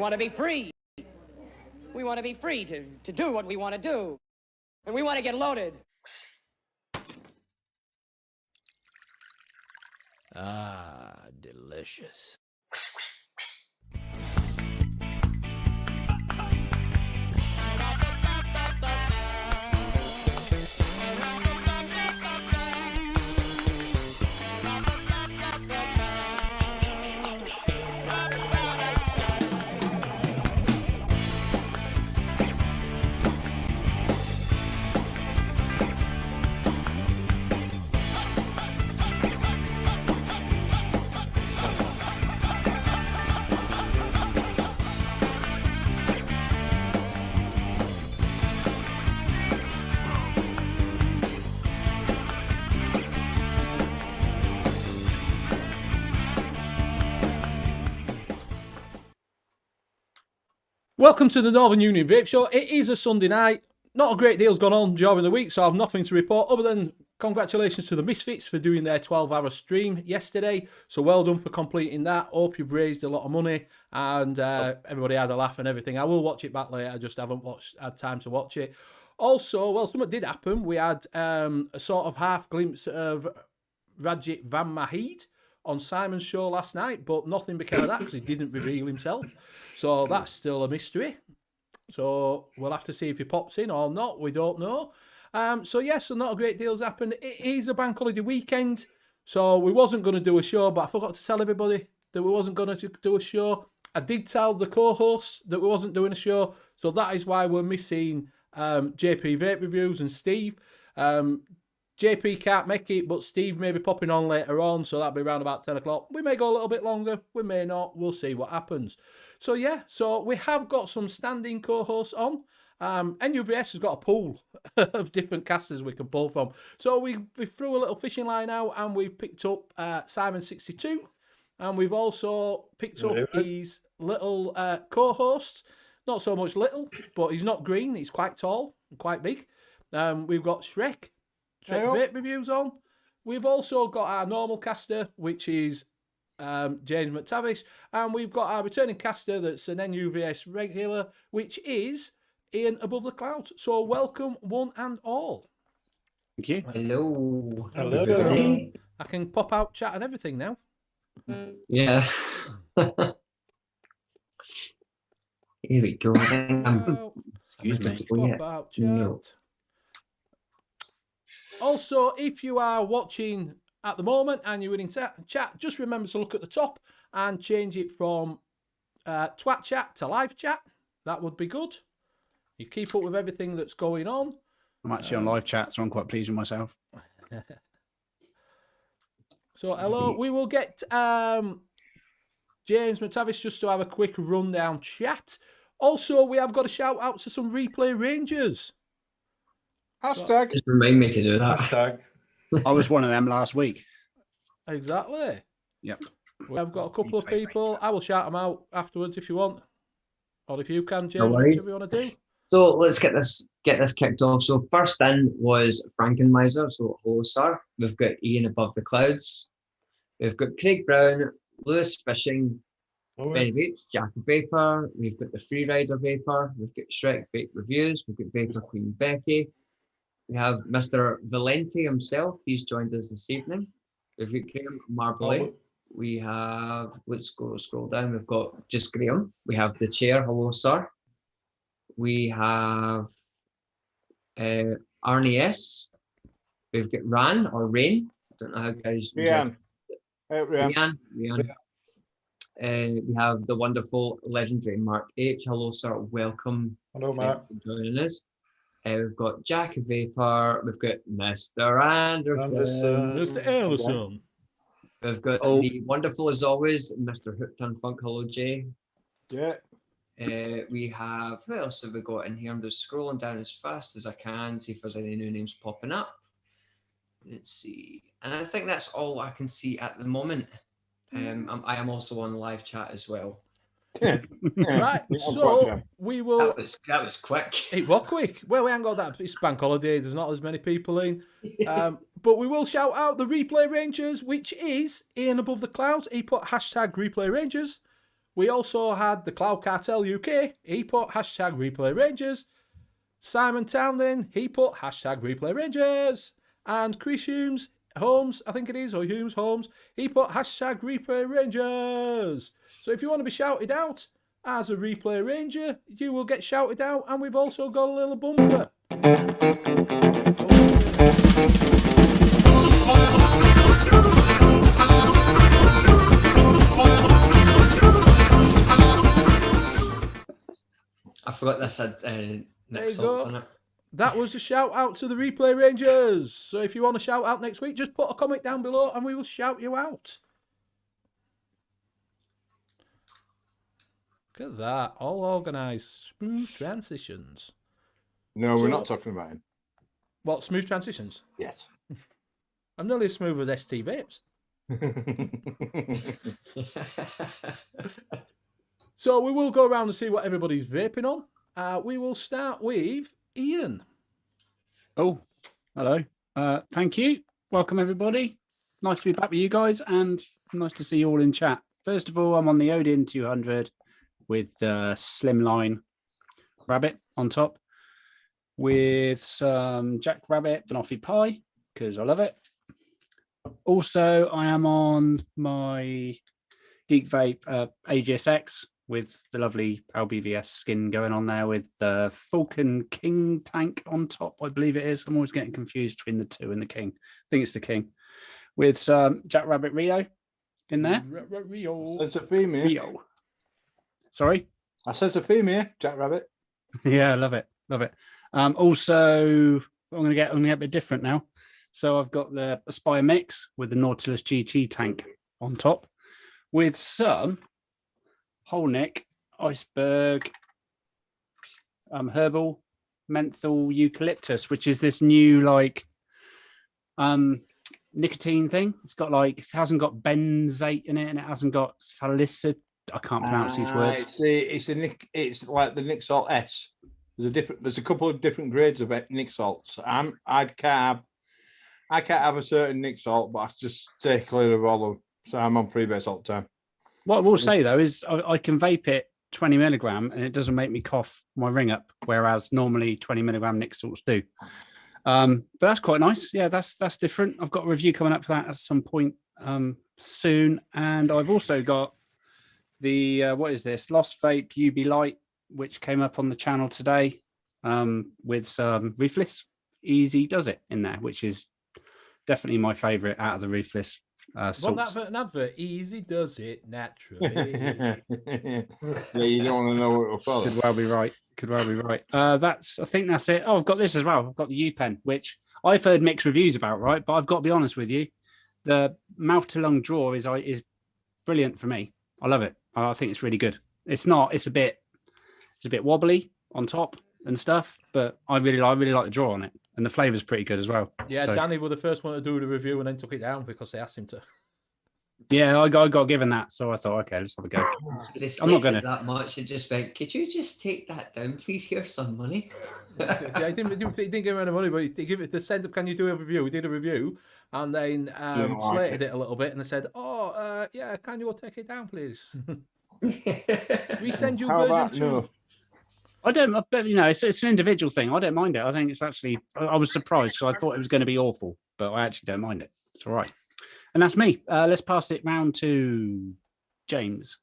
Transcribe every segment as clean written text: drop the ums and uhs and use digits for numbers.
want to be free. We want to be free to do what we want to do. And we want to get loaded. Ah, delicious. Welcome to the Northern Union Vape Show. It is a Sunday night. Not a great deal's gone on during the week, so I have nothing to report other than congratulations to the Misfits for doing their 12-hour stream yesterday. So well done for completing that. Hope you've raised a lot of money and everybody had a laugh and everything. I will watch it back later. I just haven't had time to watch it. Also, well, something did happen. We had a sort of half glimpse of Rajit Van Mahid on Simon's show last night, but nothing became of that because he didn't reveal himself. So that's still a mystery. So we'll have to see if he pops in or not. We don't know. So not a great deal's happened. It is a bank holiday weekend, so we wasn't going to do a show, but I forgot to tell everybody that we wasn't going to do a show. I did tell the co-hosts that we wasn't doing a show, so that is why we're missing JP Vape Reviews and Steve. JP can't make it, but Steve may be popping on later on, so that'll be around about 10 o'clock. We may go a little bit longer, we may not. We'll see what happens. So we have got some standing co-hosts on. N.U.V.S has got a pool of different casters we can pull from. So we threw a little fishing line out and we've picked up Simon62. And we've also picked up his little co-host. Not so much little, but he's not green. He's quite tall and quite big. We've got Shrek Vape Reviews on. We've also got our normal caster, which is James McTavish. And we've got our returning caster that's an N.U.V.S regular, which is Ian Above the Clouds. So welcome, one and all. Thank you. Hello. Hello. I can pop out chat and everything now. Yeah. Here we go. Excuse me. Pop out chat. No. Also, if you are watching at the moment and you're in chat, just remember to look at the top and change it from twat chat to live chat. That would be good. You keep up with everything that's going on. I'm actually on live chat, so I'm quite pleased with myself. So, hello. We will get James McTavish just to have a quick rundown chat. Also, we have got a shout out to some replay rangers. Hashtag. Just remind me to do that. Hashtag. I was one of them last week. Exactly. Yep. We have got a couple of people. I will shout them out afterwards if you want. Or if you can, James, No worries. whatever you want to do. So let's get this kicked off. So first in was Frankenmiser, so hello sir. We've got Ian Above the Clouds. We've got Craig Brown, Lewis Fishing, Benny Vapes, Jack Vapor. We've got the Freerider Vapor. We've got Shrek Vape Reviews. We've got Vapor Queen Becky. We have Mr. Valenti himself. He's joined us this evening. We've got Graham Marbley. We have, let's go scroll down. We've got just Graham. We have the chair. Hello, sir. We have Arnie S. We've got Ran or Rain. I don't know how guys. Rian. Rian. We have the wonderful legendary Mark H. Hello, sir. Welcome. Hello, Mark. For joining us. We've got Jack Vapor. We've got Mr. Anderson. Mr. Anderson. We've got the wonderful, as always, Mr. Hooked on Funk. Hello, Jay. Yeah. We have, who else have we got in here? I'm just scrolling down as fast as I can, see if there's any new names popping up. Let's see. And I think that's all I can see at the moment. I am also on live chat as well. Right, so we will. That was quick. It was quick. Well, we haven't got that. It's bank holiday. There's not as many people in. But we will shout out the Replay Rangers, which is Ian Above the Clouds. He put hashtag Replay Rangers. We also had the Cloud Cartel UK. He put hashtag Replay Rangers. Simon Townlin, he put hashtag Replay Rangers. And Chris Holmes, I think it is, or Holmes, he put hashtag Replay Rangers. So if you want to be shouted out as a Replay Ranger, you will get shouted out, and we've also got a little bumper. I forgot this had Nick Salts on it. That was a shout out to the Replay Rangers. So if you want to shout out next week, just put a comment down below and we will shout you out. Look at that. All organised. Smooth transitions. No, we're not talking about him. What, smooth transitions? Yes. I'm nearly as smooth as ST Vapes. So we will go around and see what everybody's vaping on. We will start with Ian. Oh, hello. Thank you. Welcome, everybody. Nice to be back with you guys, and nice to see you all in chat. First of all, I'm on the Odin 200 with the Slimline Rabbit on top, with some Jack Rabbit Banoffee Pie, because I love it. Also, I am on my Geek Vape AGSX with the lovely LBVS skin going on there, with the Falcon King tank on top, I believe it is. I'm always getting confused between the two and the King. I think it's the King. With some Jack Rabbit Rio in there. Rio. It's a female. Rio. Sorry? I said it's a female, Jack Rabbit. Yeah, I love it. Love it. Also, I'm gonna get a bit different now. So I've got the Aspire Mix with the Nautilus GT tank on top, with some Whole Neck, Iceberg, Herbal, Menthol, Eucalyptus, which is this new like nicotine thing. It's got like, it hasn't got benzate in it, and it hasn't got salicylate. I can't pronounce these words. It's like the Nick Salt S. There's a couple of different grades of Nick Salts. I can't have a certain Nick Salt, but I just stay clear of all of them. So I'm on Freebase all the time. What I will say though is I can vape it 20 milligram and it doesn't make me cough my ring up, whereas normally 20 milligram Nick Salts do. But that's quite nice. Yeah, that's different. I've got a review coming up for that at some point soon, and I've also got the what is this? Lost Vape UB Light, which came up on the channel today, with some Roofless Easy Does It in there, which is definitely my favourite out of the Roofless salts. Want that for an advert? Easy does it naturally. Yeah, you don't want to know what it'll follow. Could well be right. Could well be right. I think that's it. Oh, I've got this as well. I've got the U-Pen, which I've heard mixed reviews about, right? But I've got to be honest with you. The mouth to lung draw is brilliant for me. I love it. I think it's really good. It's a bit wobbly on top and stuff, but I really like the draw on it, and the flavour's pretty good as well. Yeah, so, Danny was the first one to do the review and then took it down because they asked him to. Yeah, I got given that, so I thought, okay, let's have a go. I'm not gonna that much. It just went. Could you just take that down, please? Here's some money. Yeah, he didn't give him any money, but they said, "Can you do a review?" We did a review, and then slated it a little bit, and they said, "Oh, yeah, can you take it down, please?" We send you version 2. No? I don't, but it's an individual thing. I don't mind it. I think it's actually. I was surprised because I thought it was going to be awful, but I actually don't mind it. It's all right. And that's me. Let's pass it round to James.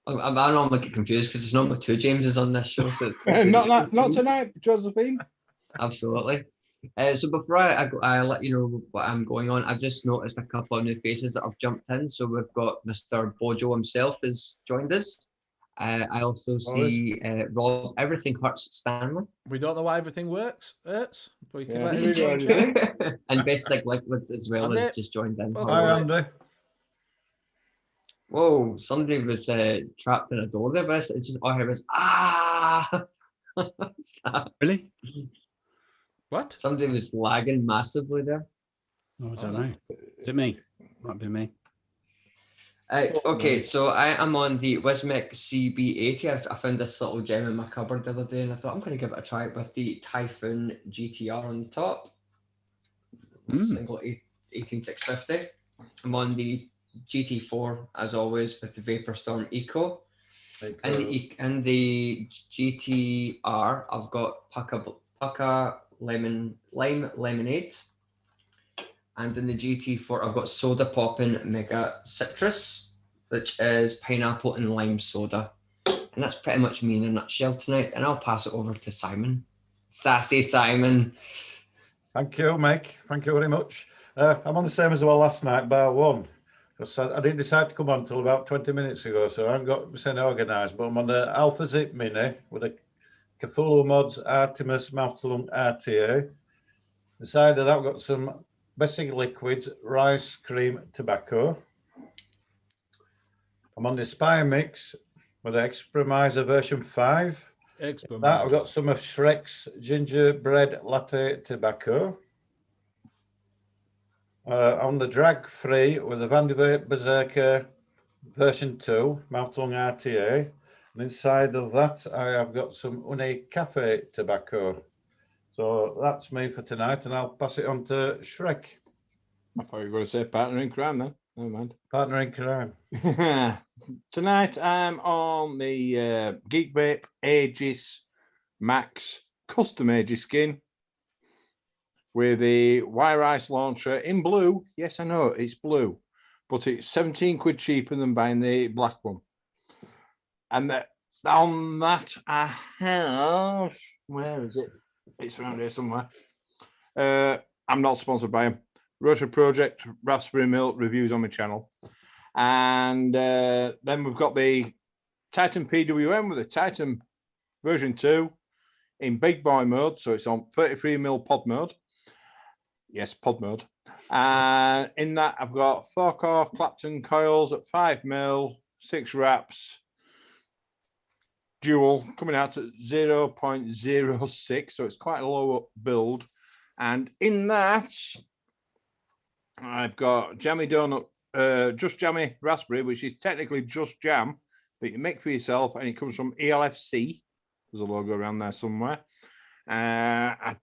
I normally get confused because there's normally 2 Jameses on this show. So not tonight, Josephine. Absolutely. So before I let you know what I'm going on, I've just noticed a couple of new faces that have jumped in. So we've got Mr. Bojo himself has joined us. I also see Rob Everything Hurts Stanley. We don't know why everything hurts. But you can let him and Basic Liquids as well has just joined in. Hi, Andy. Whoa, somebody was trapped in a door there, but it just all I heard was Really? What? Somebody was lagging massively there. Oh, I don't know. Is it me? Might be me. Okay, so I am on the Wismic CB80. I found this little gem in my cupboard the other day, and I thought I'm going to give it a try with the Typhoon GTR on the top. Single 18650. I'm on the GT4 as always with the Vapor Storm Eco. And the GTR, I've got Pucka Lime Lemonade. And in the GT4, I've got Soda Poppin' Mega Citrus, which is pineapple and lime soda. And that's pretty much me in a nutshell tonight. And I'll pass it over to Simon. Sassy Simon. Thank you, Mick. Thank you very much. I'm on the same as well last night, bar one. Because I didn't decide to come on until about 20 minutes ago, so I haven't got myself organised. But I'm on the Alpha Zip Mini with a Cthulhu Mods Artemis Mouth-to-Lung RTA. Beside of that, I've got some Basic Liquids Rice Cream Tobacco. I'm on the Spire Mix with the Expremizer version 5. That, I've got some of Shrek's Gingerbread Latte Tobacco. On the Drag Free with the Vandervape Berserker version 2, Mouth-to-Lung RTA. And inside of that, I have got some Honey Cafe Tobacco. So that's me for tonight, and I'll pass it on to Shrek. I thought you were going to say partner in crime then. Never mind. Partner in crime. Tonight I'm on the Geek Vape Aegis Max Custom Aegis skin with the Wire Ice launcher in blue. Yes, I know it's blue, but it's 17 quid cheaper than buying the black one. And on that I have, where is it? It's around here somewhere. I'm not sponsored by them. Rotary Project Raspberry Milk reviews on my channel. And then we've got the Titan PWM with the Titan version 2 in big boy mode. So it's on 33mm pod mode. Yes, pod mode. And in that, I've got 4-core Clapton coils at 5mm, 6 wraps, dual, coming out at 0.06. So it's quite a low build. And in that, I've got Jammy Donut, Just Jammy Raspberry, which is technically just jam that you make for yourself, and it comes from ELFC. There's a logo around there somewhere. I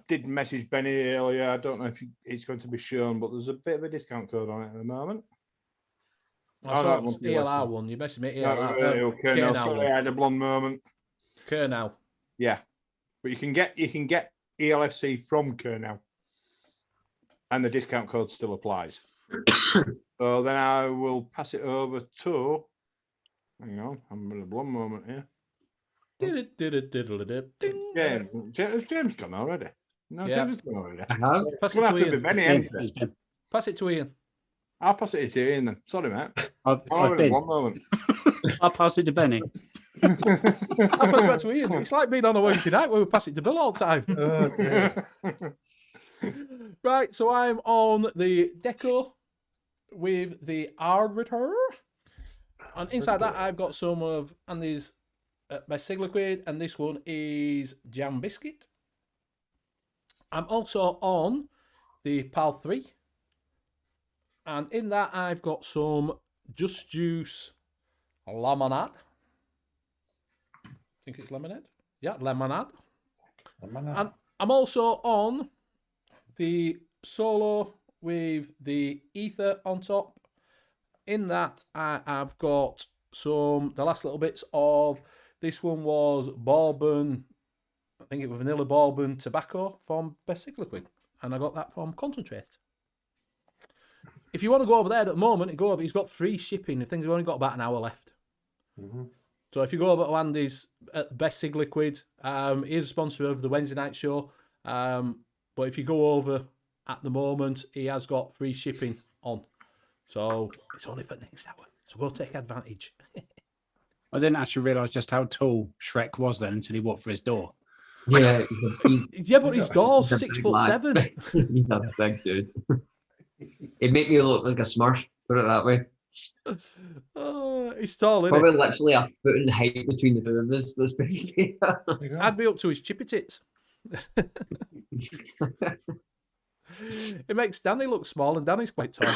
did message Benny earlier. I don't know if it's going to be shown, but there's a bit of a discount code on it at the moment. I saw it was ELR one. You messaged me ELR. Okay, no, sorry, I had a blonde moment. Kernow. Yeah, but you can get ELFC from Kernow, and the discount code still applies. So then I will pass it over to. Hang on, I'm in a blonde moment here. James gone already? No, Yeah. James has gone already. I have. Pass it to Ian. Pass it to Ian. I'll pass it to Ian then. Sorry, mate. I've In been. one moment. I'll pass it to Benny. I'll pass it back to Ian. It's like being on a Wednesday night where we pass it to Bill all the time. Oh, dear. Right, so I'm on the Deco with the Arbiter. And inside that, I've got some of Andy's Basic Liquid, and this one is Jam Biscuit. I'm also on the PAL 3. And in that, I've got some Just Juice Lemonade. I think it's lemonade. Yeah, lemonade. And I'm also on the Solo with the Ether on top. In that, I've got the last little bits of, this one was bourbon, I think it was vanilla bourbon tobacco from Basic Liquid. And I got that from Concentrate. If you want to go over there at the moment, go over. He's got free shipping. I think he's only got about an hour left. Mm-hmm. So if you go over to Andy's Basic Liquid, he is a sponsor of the Wednesday night show. But if you go over at the moment, he has got free shipping on. So it's only for the next hour. So we'll take advantage. I didn't actually realise just how tall Shrek was then until he walked through his door. Yeah, Yeah, but his door's he's a big 6'7". he's a big dude. It made me look like a Smurf, put it that way. Oh, he's tall, isn't Probably he? literally a foot in height between the two of us. Those big. I'd be up to his chippy tits. It makes Danny look small, and Danny's quite tall.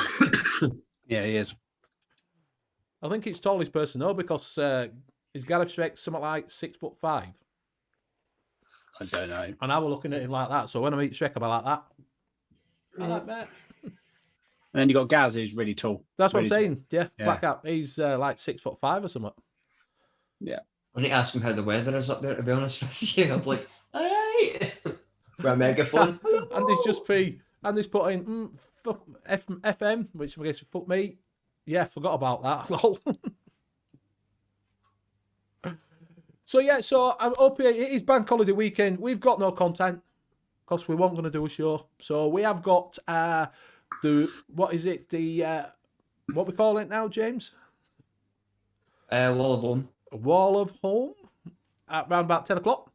Yeah, he is. I think it's tallest person though, because his Gareth Shrek something like 6'5". I don't know. And I was looking at him like that. So when I meet Shrek, I'll be like that. I like that. And then you got Gaz, who's really tall. That's what I'm Really saying. Yeah, Yeah. Black Cap. He's like 6'5" or something. I need to ask him how the weather is up there, to be honest with you. I'm like, all right. With a megaphone. And he's just put in fuck FM, which I guess fuck me. Yeah, forgot about that. Lol. So I'm up here. It is bank holiday weekend. We've got no content because we weren't going to do a show. So we have got what is it? What we call it now, James? Wall of Home. Wall of Home at around about 10 o'clock.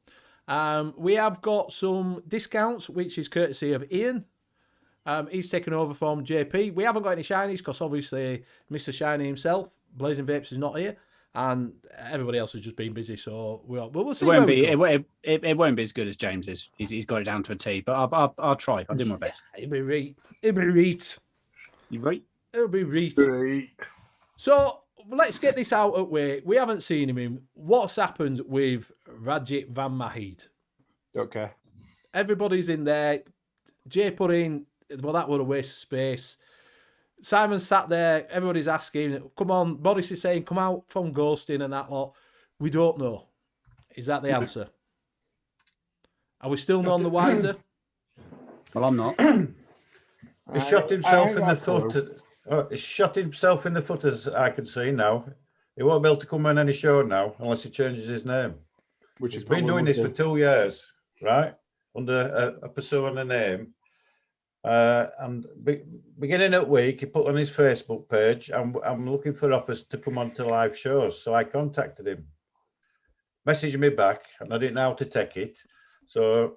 We have got some discounts, which is courtesy of Ian. He's taken over from JP. We haven't got any shinies because obviously Mr. Shiny himself, Blazing Vapes, is not here, and everybody else has just been busy. So we'll see. It won't be as good as James is. He's got it down to a T, but I'll try. I'll do my best. It'll be right. It'll be right. You right? It'll be right. So let's get this out of the way. We haven't seen him in. What's happened with Rajit Van Mahid? Okay. Everybody's in there. Jay put in, well, that was a waste of space. Simon sat there. Everybody's asking, come on. Boris is saying, come out from ghosting and that lot. We don't know. Is that the answer? Are we still none the wiser? Well, I'm not. He shot himself in the foot. He shot himself in the foot, as I can see now. He won't be able to come on any show now unless he changes his name. Which He's is been doing this for 2 years, right? Under a persona name. And beginning at week, he put on his Facebook page, I'm looking for offers to come on to live shows. So I contacted him, messaged me back, and I didn't know how to take it. So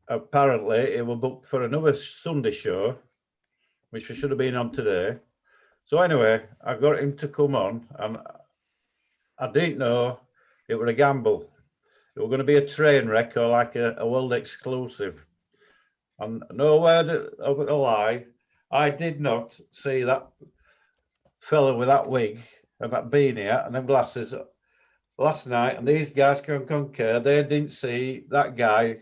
apparently, he was booked for another Sunday show, which we should have been on today. So anyway, I got him to come on, and I didn't know it was a gamble. It was going to be a train wreck or like a world exclusive. And no word of a lie, I did not see that fella with that wig and that beanie hat and them glasses last night. And these guys can concur, they didn't see that guy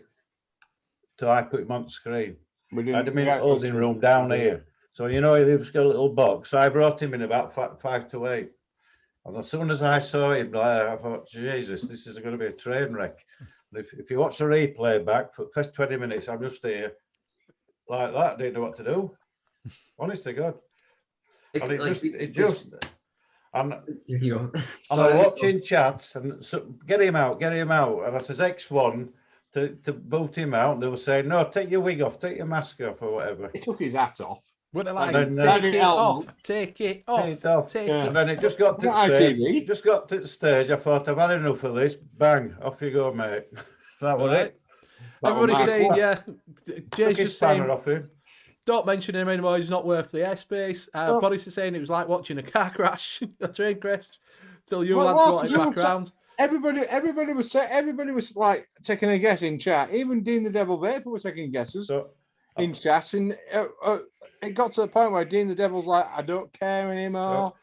till I put him on screen. I had him in a holding room down here. So, you know, he's got a little box. So I brought him in about 5 to 8. And as soon as I saw him there, I thought, Jesus, this is going to be a train wreck. And if you watch the replay back for the first 20 minutes, I'm just here like that, didn't know what to do. Honest to God. And and I'm watching chats and so, get him out. And I says X1 to boot him out. And they were saying, no, take your wig off, take your mask off or whatever. He took his hat off. What like, then, take it off. Take it off. And then it just got to the stage. Just got to the stage. I thought, I've had enough of this. Bang, off you go, mate. That was it. Everybody's saying, yeah. Jay's just saying, off him. Don't mention him anymore. He's not worth the airspace. Boris is saying it was like watching a car crash, a train crash, till you lads brought it back around. Everybody was like taking a guess in chat. Even Dean the Devil Vapor was taking guesses in chat, and it got to the point where Dean the Devil's like, I don't care anymore.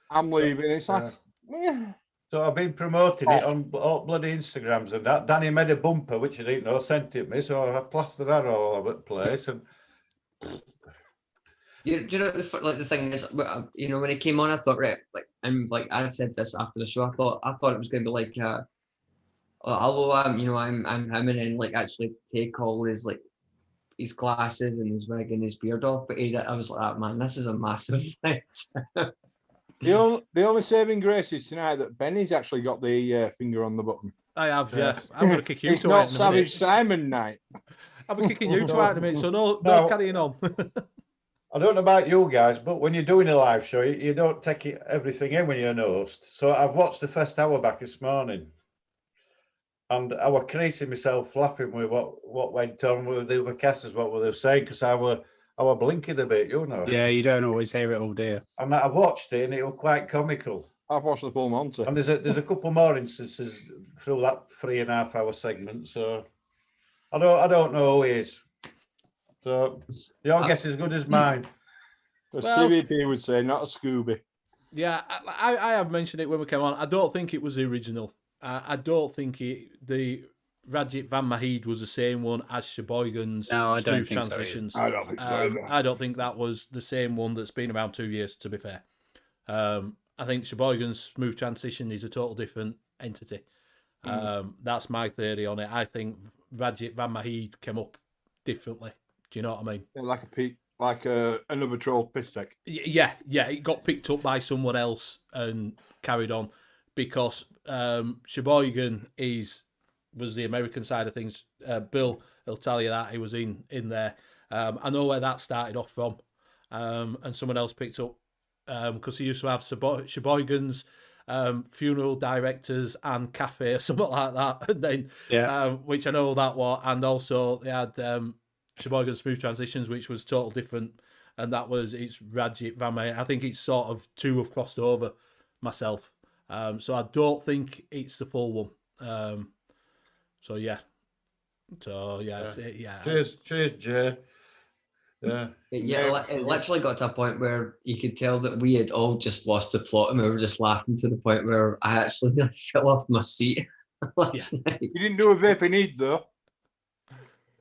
I'm leaving. It's like, yeah. So I've been promoting it on all bloody Instagrams and that. Danny made a bumper, which I didn't know, sent it me, so I plastered that all over the place. And do you know like the thing is, you know, when it came on, I thought, right, like I said this after the show, I thought it was going to be like, although I'm him, and then like actually take all his like his glasses and his wig and his beard off, but I was like, man, this is a massive thing. The only saving grace is tonight that Benny's actually got the finger on the button. I have, yeah. I'm going to kick you it's to not it in a Savage minute. Simon night. I'll be kicking you to out in a minute, so no carrying on. I don't know about you guys, but when you're doing a live show, you don't take everything in when you're an host. So I've watched the first hour back this morning, and I was creasing myself laughing with what went on with the other casters, what were they saying, because I were blinking a bit, you know. Yeah, you don't always hear it all, do you? And I watched it, and it was quite comical. I've watched the full Monty. And there's a couple more instances through that 3.5 hour segment. So I don't know who he is. So your guess is as good as mine. As TVP would say, not a Scooby. Yeah, I have mentioned it when we came on. I don't think it was the original. I don't think the Rajit Van Mahid was the same one as Sheboygan's No, I don't Smooth think so either. Transitions. I don't think so either. I don't think that was the same one that's been around 2 years, to be fair. I think Sheboygan's Smooth Transition is a total different entity. That's my theory on it. I think Rajit Van Mahid came up differently. Do you know what I mean? Like another troll piss take. Yeah. It got picked up by someone else and carried on because Sheboygan was the American side of things. Bill will tell you that he was in there. I know where that started off from, and someone else picked up because he used to have Sheboygan's funeral directors and cafe or something like that, and then which I know that was, and also they had Sheboygan Smooth Transitions, which was total different, and it's Rajit Van Mahid. I think it's sort of two have crossed over myself, so I don't think it's the full one. So yeah. That's it, yeah. Cheers, Jay. It literally got to a point where you could tell that we had all just lost the plot and we were just laughing to the point where I actually fell off my seat last night. You didn't do a vaping need though.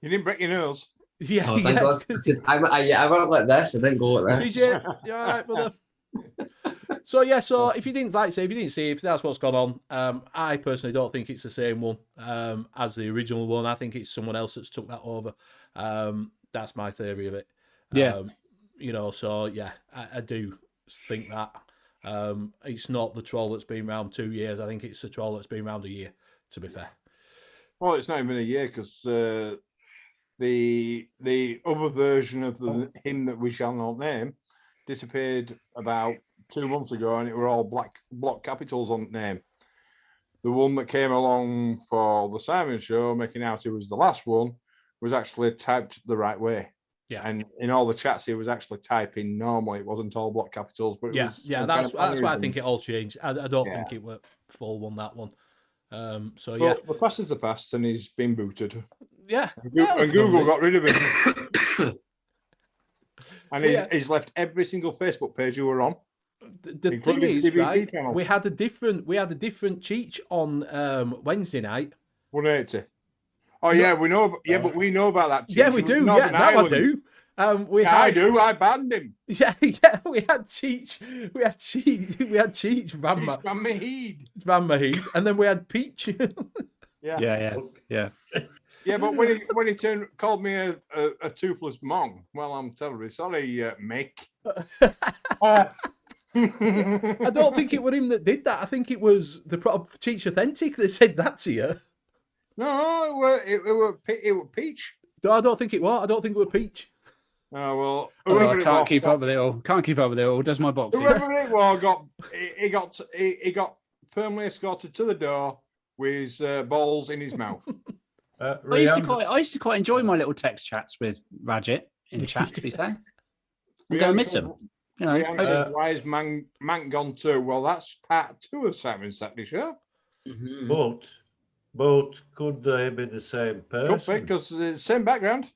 You didn't break your nose. Yeah, Oh, thank God. Because I went like this, I didn't go like this. CJ, you all right, brother? So if you didn't see, if that's what's gone on, I personally don't think it's the same one as the original one. I think it's someone else that's took that over. That's my theory of it. Yeah. I do think that it's not the troll that's been around 2 years. I think it's the troll that's been around a year, to be fair. Well, it's not even a year because the other version of the hymn that we shall not name disappeared about 2 months ago, and it were all black block capitals on the name. The one that came along for the Simon Show, making out it was the last one, was actually typed the right way. Yeah, and in all the chats, he was actually typing normally. It wasn't all block capitals, but that's why I think it all changed. I don't think it were full one that one. The past is the past, and he's been booted. Yeah, and Google got rid of him, and he's left every single Facebook page you were on. The thing is, right? We had a different cheat on Wednesday night. 180. Oh yeah, we know. Yeah, but we know about that. Yeah, we do. Yeah, now I do. I do. I banned him. Yeah. We had Cheech. Van Mahid, and then we had Peach. Yeah. Yeah, but when he called me a toothless mong, well, I'm terribly sorry, Mick. I don't think it was him that did that. I think it was the Cheech Authentic that said that to you. No, it were Peach. No, I don't think it was. I don't think it was Peach. Oh well, I can't keep up with it all. Can't keep up with it all. Does my boxing? Whoever it was he got permanently escorted to the door with balls in his mouth. I used to quite enjoy my little text chats with Rajit in chat. To be fair, I'm going to miss him. You know, why is man gone too? Well, that's part 2 of Simon's Saturday Show. Mm-hmm. But could they be the same person? Could be, because the same background.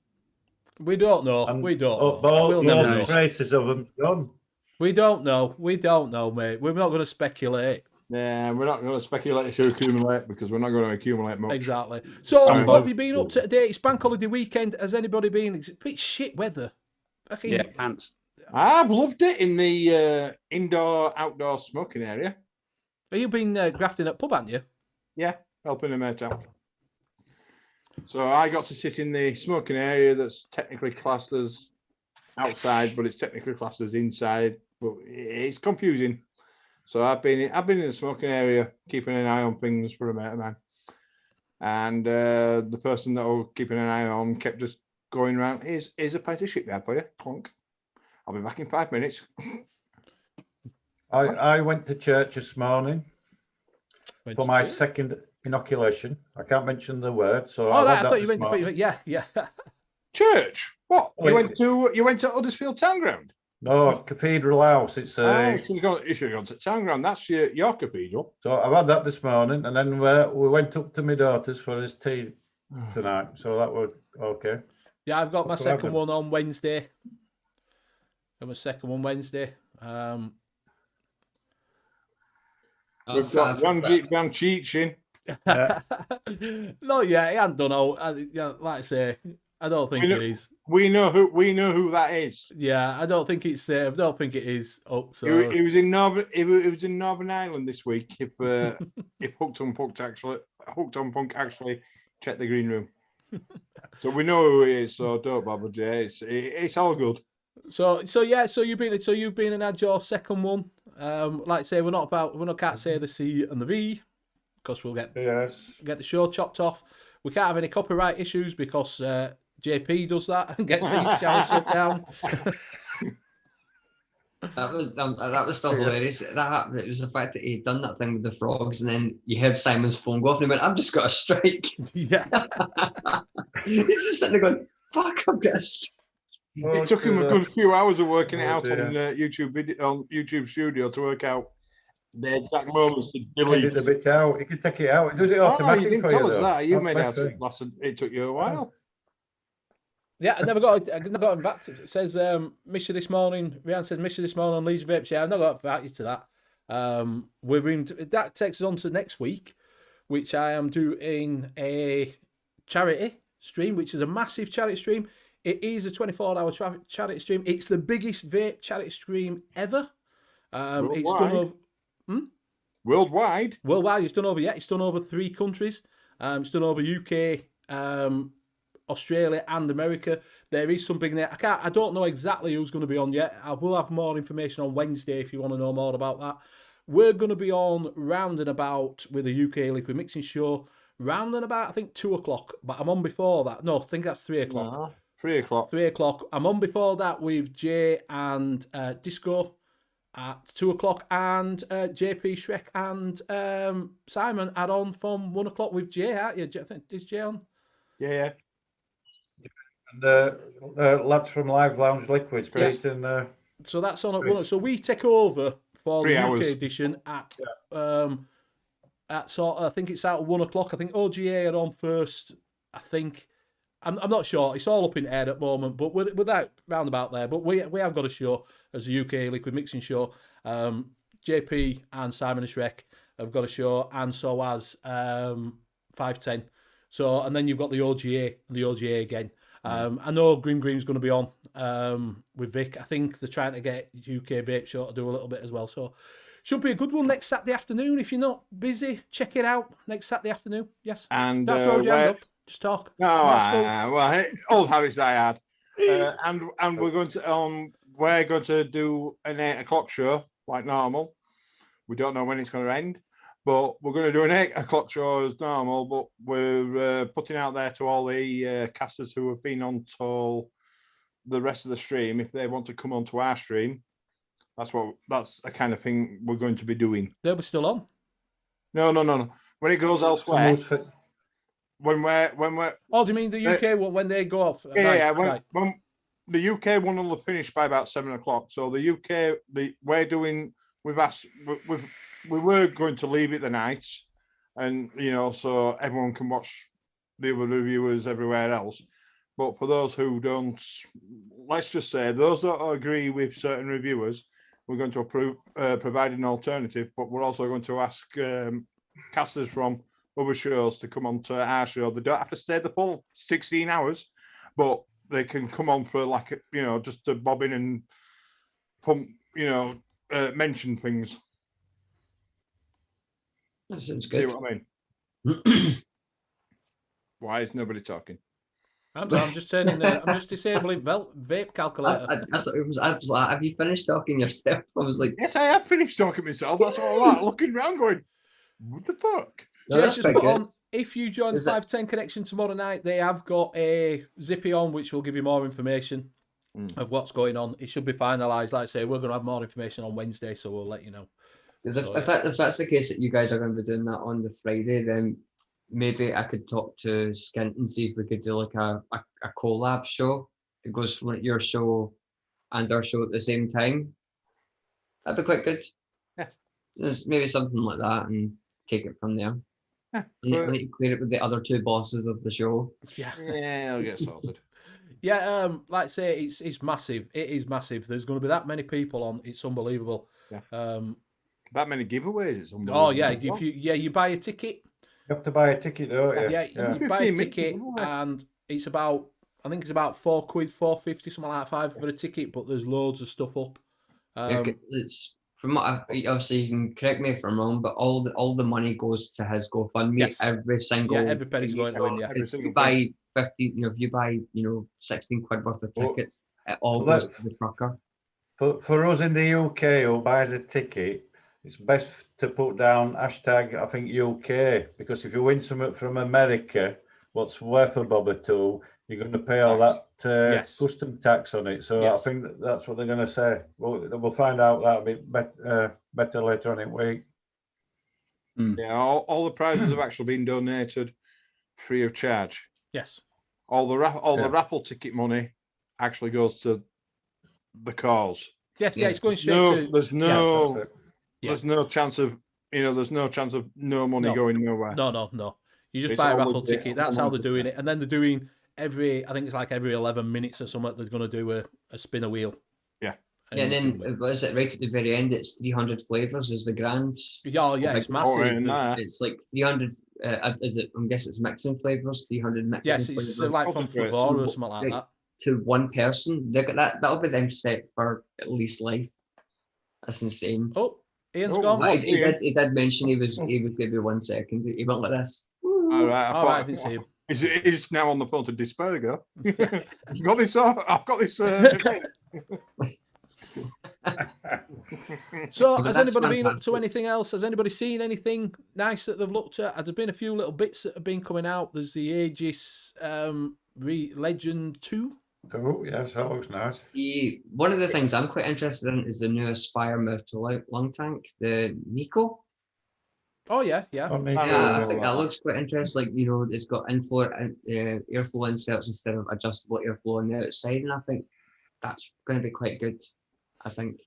We don't know. We don't know. Both the traces of them gone. We don't know. Mate. We're not going to speculate. Yeah, we're not going to speculate to accumulate because we're not going to accumulate much. Exactly. So, what have you been up to today? It's bank holiday weekend. Has anybody been? It's pretty shit weather. Pants. I've loved it in the indoor-outdoor smoking area. Have you been grafting at pub, haven't you? Yeah, helping a mate out. So I got to sit in the smoking area that's technically classed as outside, but it's technically classed as inside. But it's confusing. So I've been in the smoking area, keeping an eye on things for a mate of mine. And the person that I was keeping an eye on kept just going around. Here's a pint of shit there for you. Clunk. I'll be back in 5 minutes. I went to church this morning for my second inoculation. I can't mention the word, so I thought you went. Yeah. Church? What? You went to Huddersfield Town Ground? No, Cathedral House. It's you should have gone to Town Ground. That's your cathedral. So I've had that this morning, and then we went up to my daughter's for his tea tonight. So that was okay. Yeah, I've got my second one on Wednesday. Got my second one Wednesday. We've got one deep down cheating. No, yeah, he hasn't done all. Like I say, I don't think it is. We know who that is. Yeah, I don't think it's. I don't think it is. Oh, He so was in Northern Ireland this week. If Hooked on Punk actually checked the green room, so we know who he is. So don't bother, Jay. It's all good. So you've been and had your second one. Like I say, we can't say the C and the V because we'll get the show chopped off. We can't have any copyright issues because JP does that and gets his channel shut down. That was still hilarious. That happened. It was the fact that he'd done that thing with the frogs, and then you heard Simon's phone go off, and he went, "I've just got a strike." Yeah. He's just sitting there going, "Fuck, I've got a strike." It took him a good few hours of working it out on YouTube Studio to work out the exact moments to delete. Edit a bit out. You can take it out. It does it automatically. You didn't tell us that. You That's made best out it took you a while. Yeah, I never got him back. It says, miss you this morning. Ryan said, miss you this morning on Leeds Vape Show. I've not got back you to that. That takes us on to next week, which I am doing a charity stream, which is a massive charity stream. It is a 24-hour charity stream. It's the biggest vape charity stream ever. It's done over worldwide. Worldwide, it's done over 3 countries. It's done over UK, Australia and America. There is something there. I don't know exactly who's going to be on yet. I will have more information on Wednesday if you want to know more about that. We're going to be on round and about with the UK Liquid Mixing Show round and about, I think, 2 o'clock. But I'm on before that. No, I think that's 3 o'clock. No, 3 o'clock. 3 o'clock. I'm on before that with Jay and Disco at 2 o'clock, and JP Shrek and Simon add on from 1 o'clock with Jay, aren't you? Is Jay on? Yeah. And lads from Live Lounge Liquids, great. Yeah. And so that's on at 1. So we take over for the UK edition at sort of, I think it's out at 1 o'clock. I think OGA are on first. I think I'm not sure. It's all up in air at the moment, but without roundabout there. But we have got a show as a UK Liquid Mixing Show. JP and Simon and Shrek have got a show, and so has 510. So, and then you've got the OGA again. I know Grim Green's going to be on with Vic. I think they're trying to get UK Vape Show to do a little bit as well. So, should be a good one next Saturday afternoon. If you're not busy, check it out next Saturday afternoon. Yes. And don't throw your hand up. Just talk. Well, old habits I had. And we're going to do an 8 o'clock show like normal. We don't know when it's going to end, but we're going to do an 8 o'clock show as normal. But we're putting out there to all the casters who have been on till the rest of the stream, if they want to come onto our stream. That's a kind of thing we're going to be doing. They were still on. No. When it goes elsewhere. When we're oh, do you mean the UK one when they go off? Yeah, when the UK one will have finished by about 7 o'clock. So the UK, we were going to leave it the nights, and so everyone can watch the other reviewers everywhere else. But for those who don't, let's just say those that agree with certain reviewers, we're going to provide an alternative. But we're also going to ask casters from other shows to come on to our show. They don't have to stay the full 16 hours, but they can come on for just to bob in and pump, mention things. That sounds good. See what I mean? Why is nobody talking? I'm just turning. I'm just disabling vape calculator. I was like, have you finished talking yourself? I was like, yes, I have finished talking myself. That's what I'm like, looking around going, what the fuck? No, Just put good. on, if you join the 510 Connection tomorrow night, they have got a Zippy on, which will give you more information of what's going on. It should be finalised. Like I say, we're going to have more information on Wednesday, so we'll let you know. Because if that's the case that you guys are going to be doing that on the Friday, then maybe I could talk to Skint and see if we could do like a collab show. It goes from like your show and our show at the same time. That'd be quite good. Yeah. There's maybe something like that and take it from there. Yeah, I need to clear it with the other 2 bosses of the show. Yeah, I'll get sorted. Yeah, like I say, it's massive. It is massive. There's going to be that many people on. It's unbelievable. Yeah. That many giveaways. It's unbelievable. Oh yeah, you buy a ticket, You have to buy a ticket, don't you? Yeah, you buy a 15 minutes, ticket isn't it? and it's about, I think it's about £4, £4.50, something like that, for a ticket, but there's loads of stuff up. Yeah, it's from what obviously you can correct me if I'm wrong, but all the money goes to his GoFundMe. Yes. Every single every penny's going to him, yeah. Every If single you buy 15, if you buy 16 quid worth of Well, tickets, it all well, goes to the trucker. For us in the UK who buys a ticket, it's best to put down hashtag, I think, UK, because if you win something from America, what's worth a bob or two, you're going to pay all that Yes. custom tax on it. So Yes. I think that's what they're going to say. We'll find out that a bit better later on in the week. Yeah, all the prizes have actually been donated free of charge. Yes. All the raffle ticket money actually goes to the cause. Yes, yeah, Yeah. it's going straight to... There's no Yeah. there's no chance of no money No. going nowhere. No. You just It's buy a all raffle legit, ticket. That's how they're doing 100%. it. And then they're doing I think it's like every 11 minutes or something, they're going to do a spin a wheel. Yeah. Yeah, and you then can win. what is it? Right at the very end, it's 300 flavors is the grand. Yeah, it's massive. It's like 300. Is it? I guess it's mixing flavors. 300 mixing Yes, flavors. it's like from Concentrate. Flora or something like Right. that. To one person. Look at that. That'll be them set for at least life. That's insane. Oh, Ian's Oh, gone. what? He did mention he was maybe 1 second. He went like this. All right, I didn't see him. He's now on the phone to Dispergo. I've got this. I've got this. So, But has that's anybody been up to fantastic. anything else? Has anybody seen anything nice that they've looked at? Has there been a few little bits that have been coming out? There's the Aegis Legend 2. Oh, yes, that looks nice. One of the things I'm quite interested in is the new Aspire move to long tank, the Nico. Oh, yeah. Oh, neat. Yeah, I think that looks quite interesting. Like, it's got airflow inserts instead of adjustable airflow on the outside, and I think that's going to be quite good. I think.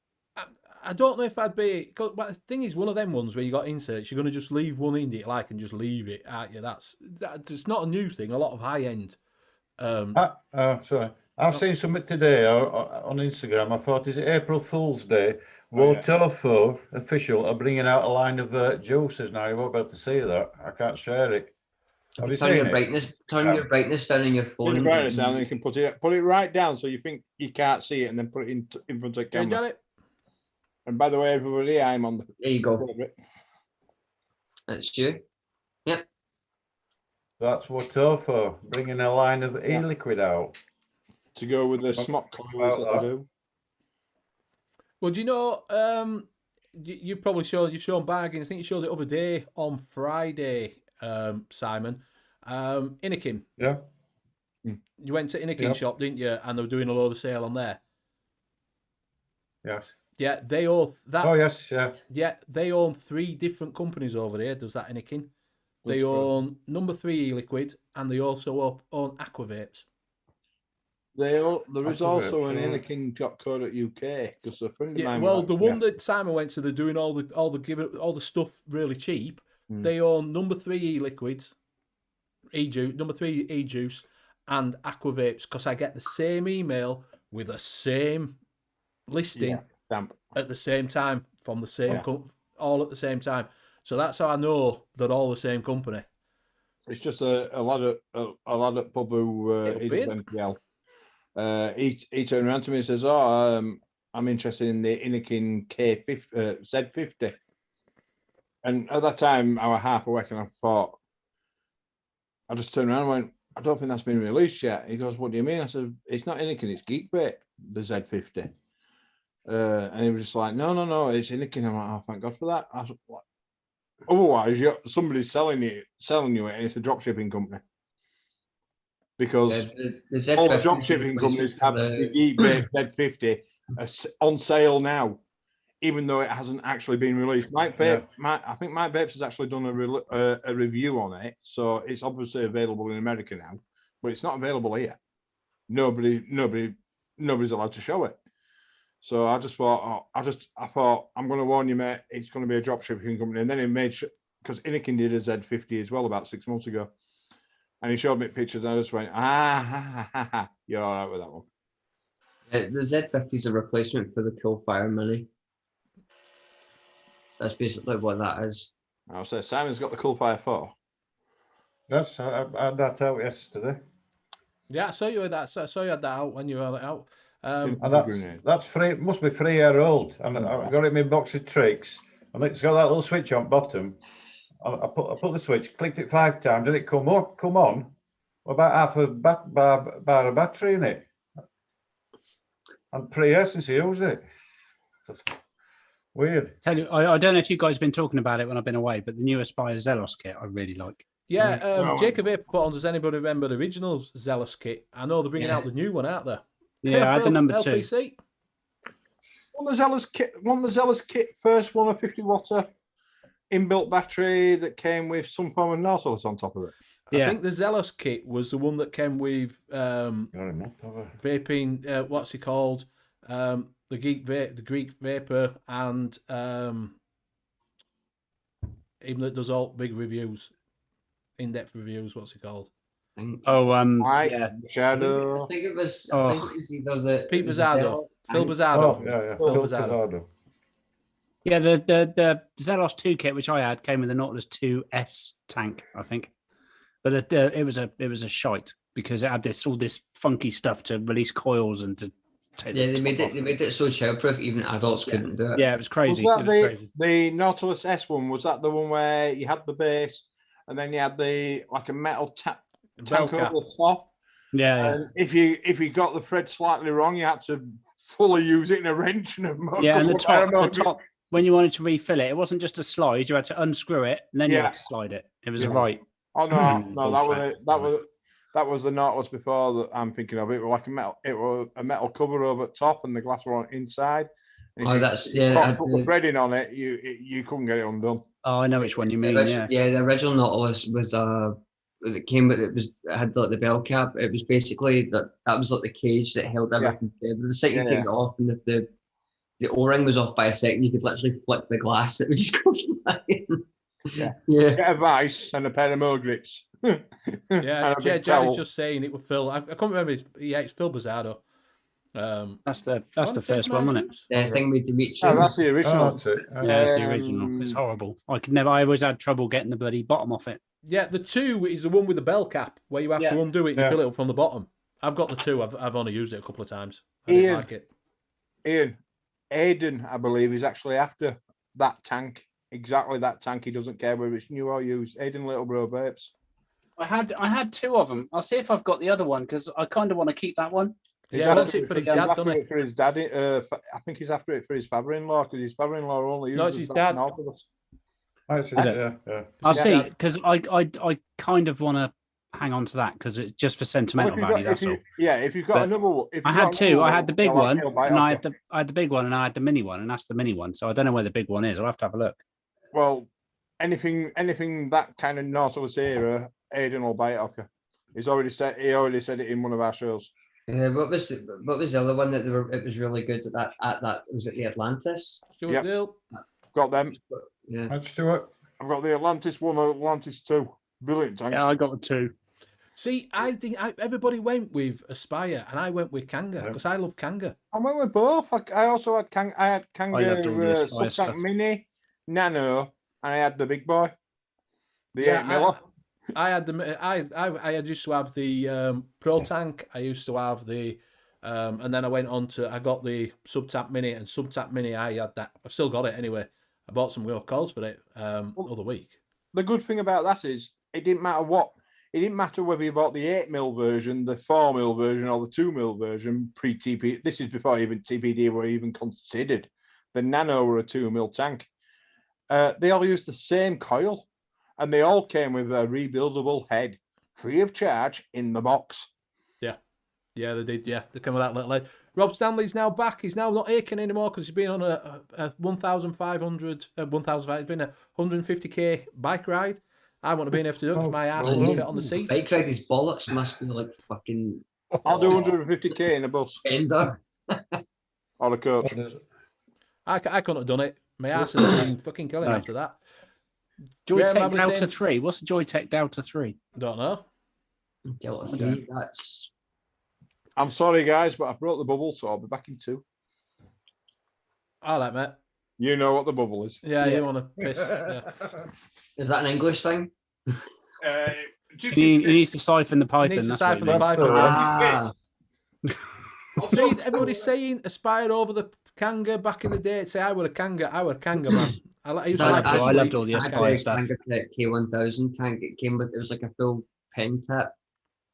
I don't know if I'd be... But the thing is, one of them ones where you got inserts, you're going to just leave one in that you like and just leave it, aren't you? It's not a new thing. A lot of high-end... Sorry. I've seen something today on Instagram. I thought, is it April Fool's Day? Wotofo official are bringing out a line of juices now. You won't be able to see that. I can't share it. Have you Turn seen your it? brightness. Turn your brightness down on your Put phone. the brightness down, and you can put it right down so you think you can't see it, and then put it in front of the Do you camera. get it? And by the way, everybody, I'm on the. There you go. That's you. Yep. That's Wotofo bringing a line of e-liquid out. To go with the smock about that that. they do. Well, do you know... You've probably shown bargains. I think you showed it the other day on Friday, Simon. Innikin. Yeah. You went to Innikin shop, didn't you? And they were doing a load of sale on there. Yes. Yeah, they own that. Oh, yes, yeah. Yeah, they own 3 different companies over there. Does that Innikin? They own Number 3 e-liquid, and they also own Aqua Vapes. There is also an Activate, Anakin.co.uk because a friend of Yeah, mine. well, the one that Simon went to, they're doing all the stuff really cheap. They own Number 3 e-liquids, e-juice, Number 3 e-juice, and Aqua Vapes, because I get the same email with the same listing stamp. at the same time from the same all at the same time. So that's how I know they're all the same company. It's just a lad at pub who he does NPL. He turned around to me and says, I'm interested in the Innikin K50 Z50. And at that time I was half awake and I thought, I just turned around and went, I don't think that's been released yet. He goes, what do you mean? I said, it's not Innikin, it's Geek Vape, the Z50. And he was just like, no, it's Innikin. I'm like, oh, thank God for that. I was like, otherwise, somebody's selling you it, and it's a drop shipping company. Because the all the Z50 drop shipping companies have the Geek Vape Z50 on sale now, even though it hasn't actually been released. I think Mike Vapes has actually done a review on it, so it's obviously available in America now, but it's not available here. Nobody's allowed to show it. So I just thought, I thought, I'm going to warn you, mate, it's going to be a drop shipping company. And then he made sure, because Innikin did a Z50 as well about 6 months ago. And he showed me pictures and I just went, you're all right with that one. The Z50 is a replacement for the Coolfire Mini. That's basically what that is. I'll say Simon's got the Coolfire 4. Yes, I had that out yesterday. Yeah, I saw you had that. I saw you had that out when you had it out. And that's free. Must be 3 year old. And I got it in my box of tricks. And it's got that little switch on bottom. I put the switch, clicked it 5 times, and it come on. About half a bar of battery in it. And 3 years since I used it. Weird. Tell you, I don't know if you guys have been talking about it when I've been away, but the newest Zelos kit I really like. Yeah, Jacob Vape put on. Does anybody remember the original Zealous kit? I know they're bringing out the new one, aren't they? Yeah, I had the number LPC. 2. One the Zealous kit first one, a 50 watt inbuilt battery that came with some form of Nautilus on top of it. I think the Zealous kit was the one that came with vaping. What's it called? The Greek Vapor, and even that does all big reviews, in-depth reviews. What's it called? Shadow. I think it was either the Pete Bizzardo, Phil Bizzardo. Phil Bizzardo. Yeah, the Zelos 2 kit which I had came with the Nautilus 2S tank, I think, but it was a shite because it had all this funky stuff to release coils and to take. Yeah, they made it so childproof even adults couldn't do it. Yeah, it was crazy. Was that the Nautilus S one? Was that the one where you had the base and then you had the like a metal tank over the top? Yeah. And if you got the thread slightly wrong, you had to fully use it in a wrench and the top. When you wanted to refill it, it wasn't just a slide. You had to unscrew it and then you had to slide it. It was right. Oh no, that was the Nautilus before that I'm thinking of. It was like a metal cover over the top and the glass were on inside. And put the threading on it, you couldn't get it undone. Oh, I know which one you mean. The original Nautilus was it came with it had like the bell cap. It was basically that was like the cage that held everything together. The second you take it off and the O-ring was off by a second, you could literally flick the glass. It would just go flying. Yeah. Get a vice and a pair of Mo grips. Jerry's just saying it was Phil. I can't remember. It's Phil Bizzardo. That's the first one, wasn't it? The thing with Dimitri. Oh, that's the original. That's the original. It's horrible. I always had trouble getting the bloody bottom off it. Yeah, the 2 is the one with the bell cap where you have to undo it and fill it up from the bottom. I've got the 2. I've only used it a couple of times. I didn't like it. Aiden, I believe, is actually after that tank. Exactly that tank. He doesn't care whether it's new or used. Aiden Littlebro Vapes. I had 2 of them. I'll see if I've got the other one because I kind of want to keep that one. Yeah, that's it for his dad, doesn't it? For his daddy, I think he's after it for his father-in-law because his father-in-law only uses. No, it's his dad. I'll see because I kind of want to hang on to that because it's just for sentimental value. That's all. Yeah, if you've got another one, I had 2. I had the big one, and I had the big one, and I had the mini one, and that's the mini one. So I don't know where the big one is. I'll have to have a look. Well, anything that kind of Nautilus era, Aiden will buy it off you. He already said it in one of our shows. What was the other one that it was really good at that was it the Atlantis? Got them. Yeah. That's Stuart. I've got the Atlantis 1 and Atlantis 2. Brilliant tanks. Yeah, I got the 2. See, I think everybody went with Aspire and I went with Kanga because I love Kanga. I went with both. I also had Kanga. I had Kanga Subtank Mini, Nano, and I had the big boy. The 8 miller. I had I used to have the Pro Tank. I used to have the and then I went on to I got the Subtank Mini, and Subtank Mini I had that. I've still got it anyway. I bought some real calls for it other week. The good thing about that is it didn't matter what. It didn't matter whether you bought the 8mm version, the 4mm version, or the 2mm version pre-TPD. This is before even TPD were even considered. The Nano were a 2mm tank. They all used the same coil, and they all came with a rebuildable head, free of charge, in the box. Yeah, they did. Yeah, they came with that little head. Rob Stanley's now back. He's now not aching anymore because he's been on a 1,500, 1,500. It's been a 150k bike ride. I want to be in FTW because my ass will get on the seat. Bike ride, his bollocks must be like fucking. I'll do 150k in a bus. Ender. Or a coach. I couldn't have done it. My ass has been fucking killing after that. Joytech Delta 3. What's the Joytech Delta 3? Don't know. Delta 3. That's. I'm sorry, guys, but I broke the bubble, so I'll be back in 2. All right, mate. You know what the bubble is. Yeah. You want to piss. Yeah. Is that an English thing? He needs to siphon the python. needs to That's what siphon he the needs. python. Ah, See, everybody's saying Aspire over the Kanga back in the day. Say, I were a Kanga man. I used to like I it. loved all the I had Aspire the stuff. Kanga K1000 tank. It came with, it was like a full pen tip,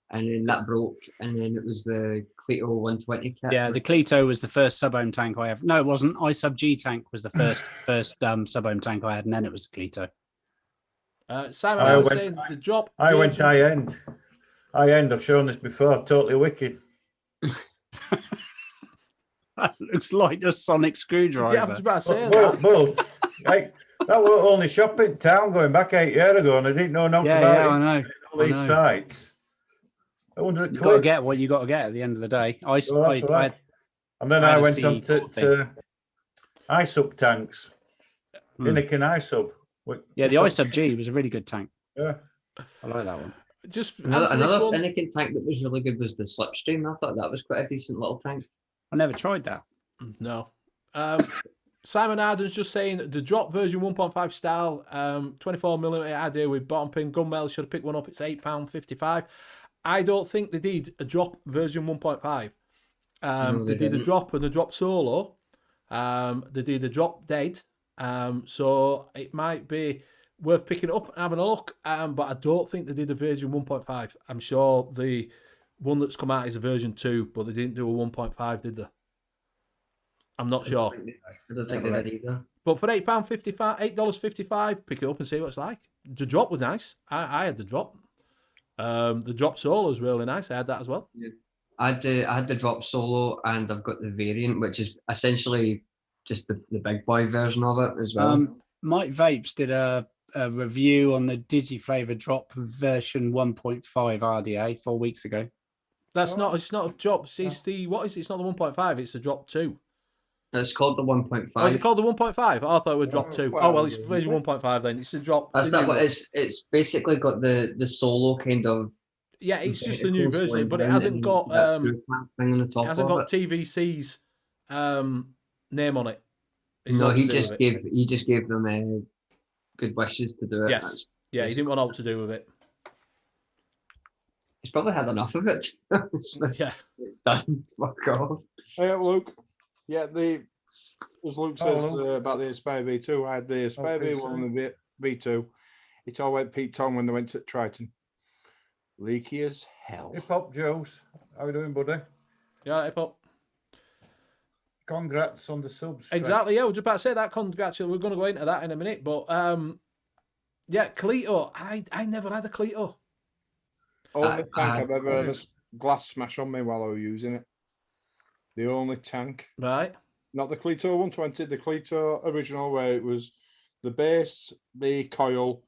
and then that broke, and then it was the Cleto 120 kit. Yeah, the Cleto was the first sub-ohm tank I ever. No, it wasn't. I-Sub G tank was the first sub-ohm tank I had, and then it was the Cleto. Simon, I was saying the drop. I went high end. High end. I've shown this before. Totally wicked. That looks like a sonic screwdriver. Yeah, I was about to say Well, like, that was only shop in town going back 8 years ago, and I didn't know nothing about it. I know. All these sites. 100 You got to quid. get what you got to get at the end of the day. Well, that's right. And then I I had a went C on to I-Sub tanks. Innikin I-Sub. Yeah, the I-Sub G was a really good tank. Yeah. I like that one. Just Another one. Finnegan tank that was really good was the Slipstream. I thought that was quite a decent little tank. I never tried that. No. Simon Arden's just saying the drop version 1.5 style, 24mm idea with bottom pin gunmetal. Should have picked one up. It's £8.55. I don't think they did a drop version 1.5. No, they did a didn't. drop and a drop solo. They did a drop dead. So it might be worth picking up and having a look. But I don't think they did a version 1.5. I'm sure the one that's come out is a version 2, but they didn't do a 1.5, did they? I'm not sure. I don't think they did either. But for $8.55, pick it up and see what it's like. The drop was nice. I had the drop. The drop solo is really nice. I had that as well. Yeah. I had the drop solo, and I've got the variant, which is essentially just the big boy version of it as well. Mike Vapes did a review on the Digiflavor drop version 1.5 RDA 4 weeks ago. It's not a drop. It's the, what is it? It's not the 1.5, it's the drop 2. It's called the 1.5. Oh, is it called the 1.5? I thought it was drop 2. Oh, well, it's version 1.5 then. It's the drop. That's not what it's basically got the solo kind of. Yeah, it's just a new version, but it hasn't got thing on the top. it hasn't got TVC's name on it. No, he just gave them good wishes to do it. Yes. Yeah, he didn't want all to do with it. He's probably had enough of it. Yeah. Done. Fuck off. Hey, Luke. Yeah, as Luke says about the Aspire V2, I had the Aspire V1 and the V2. It all went Pete Tong when they went to Triton. Leaky as hell. Hip Hop Joes. How you doing, buddy? Yeah, hip hop. Congrats on the subs. Exactly, yeah, I was just about to say that. Congrats. We're going to go into that in a minute. But, yeah, Cleto. I never had a Cleto. Only tank I've ever had a glass smash on me while I was using it. The only tank. Right. Not the Cleto 120, the Cleto original, where it was the base, the coil,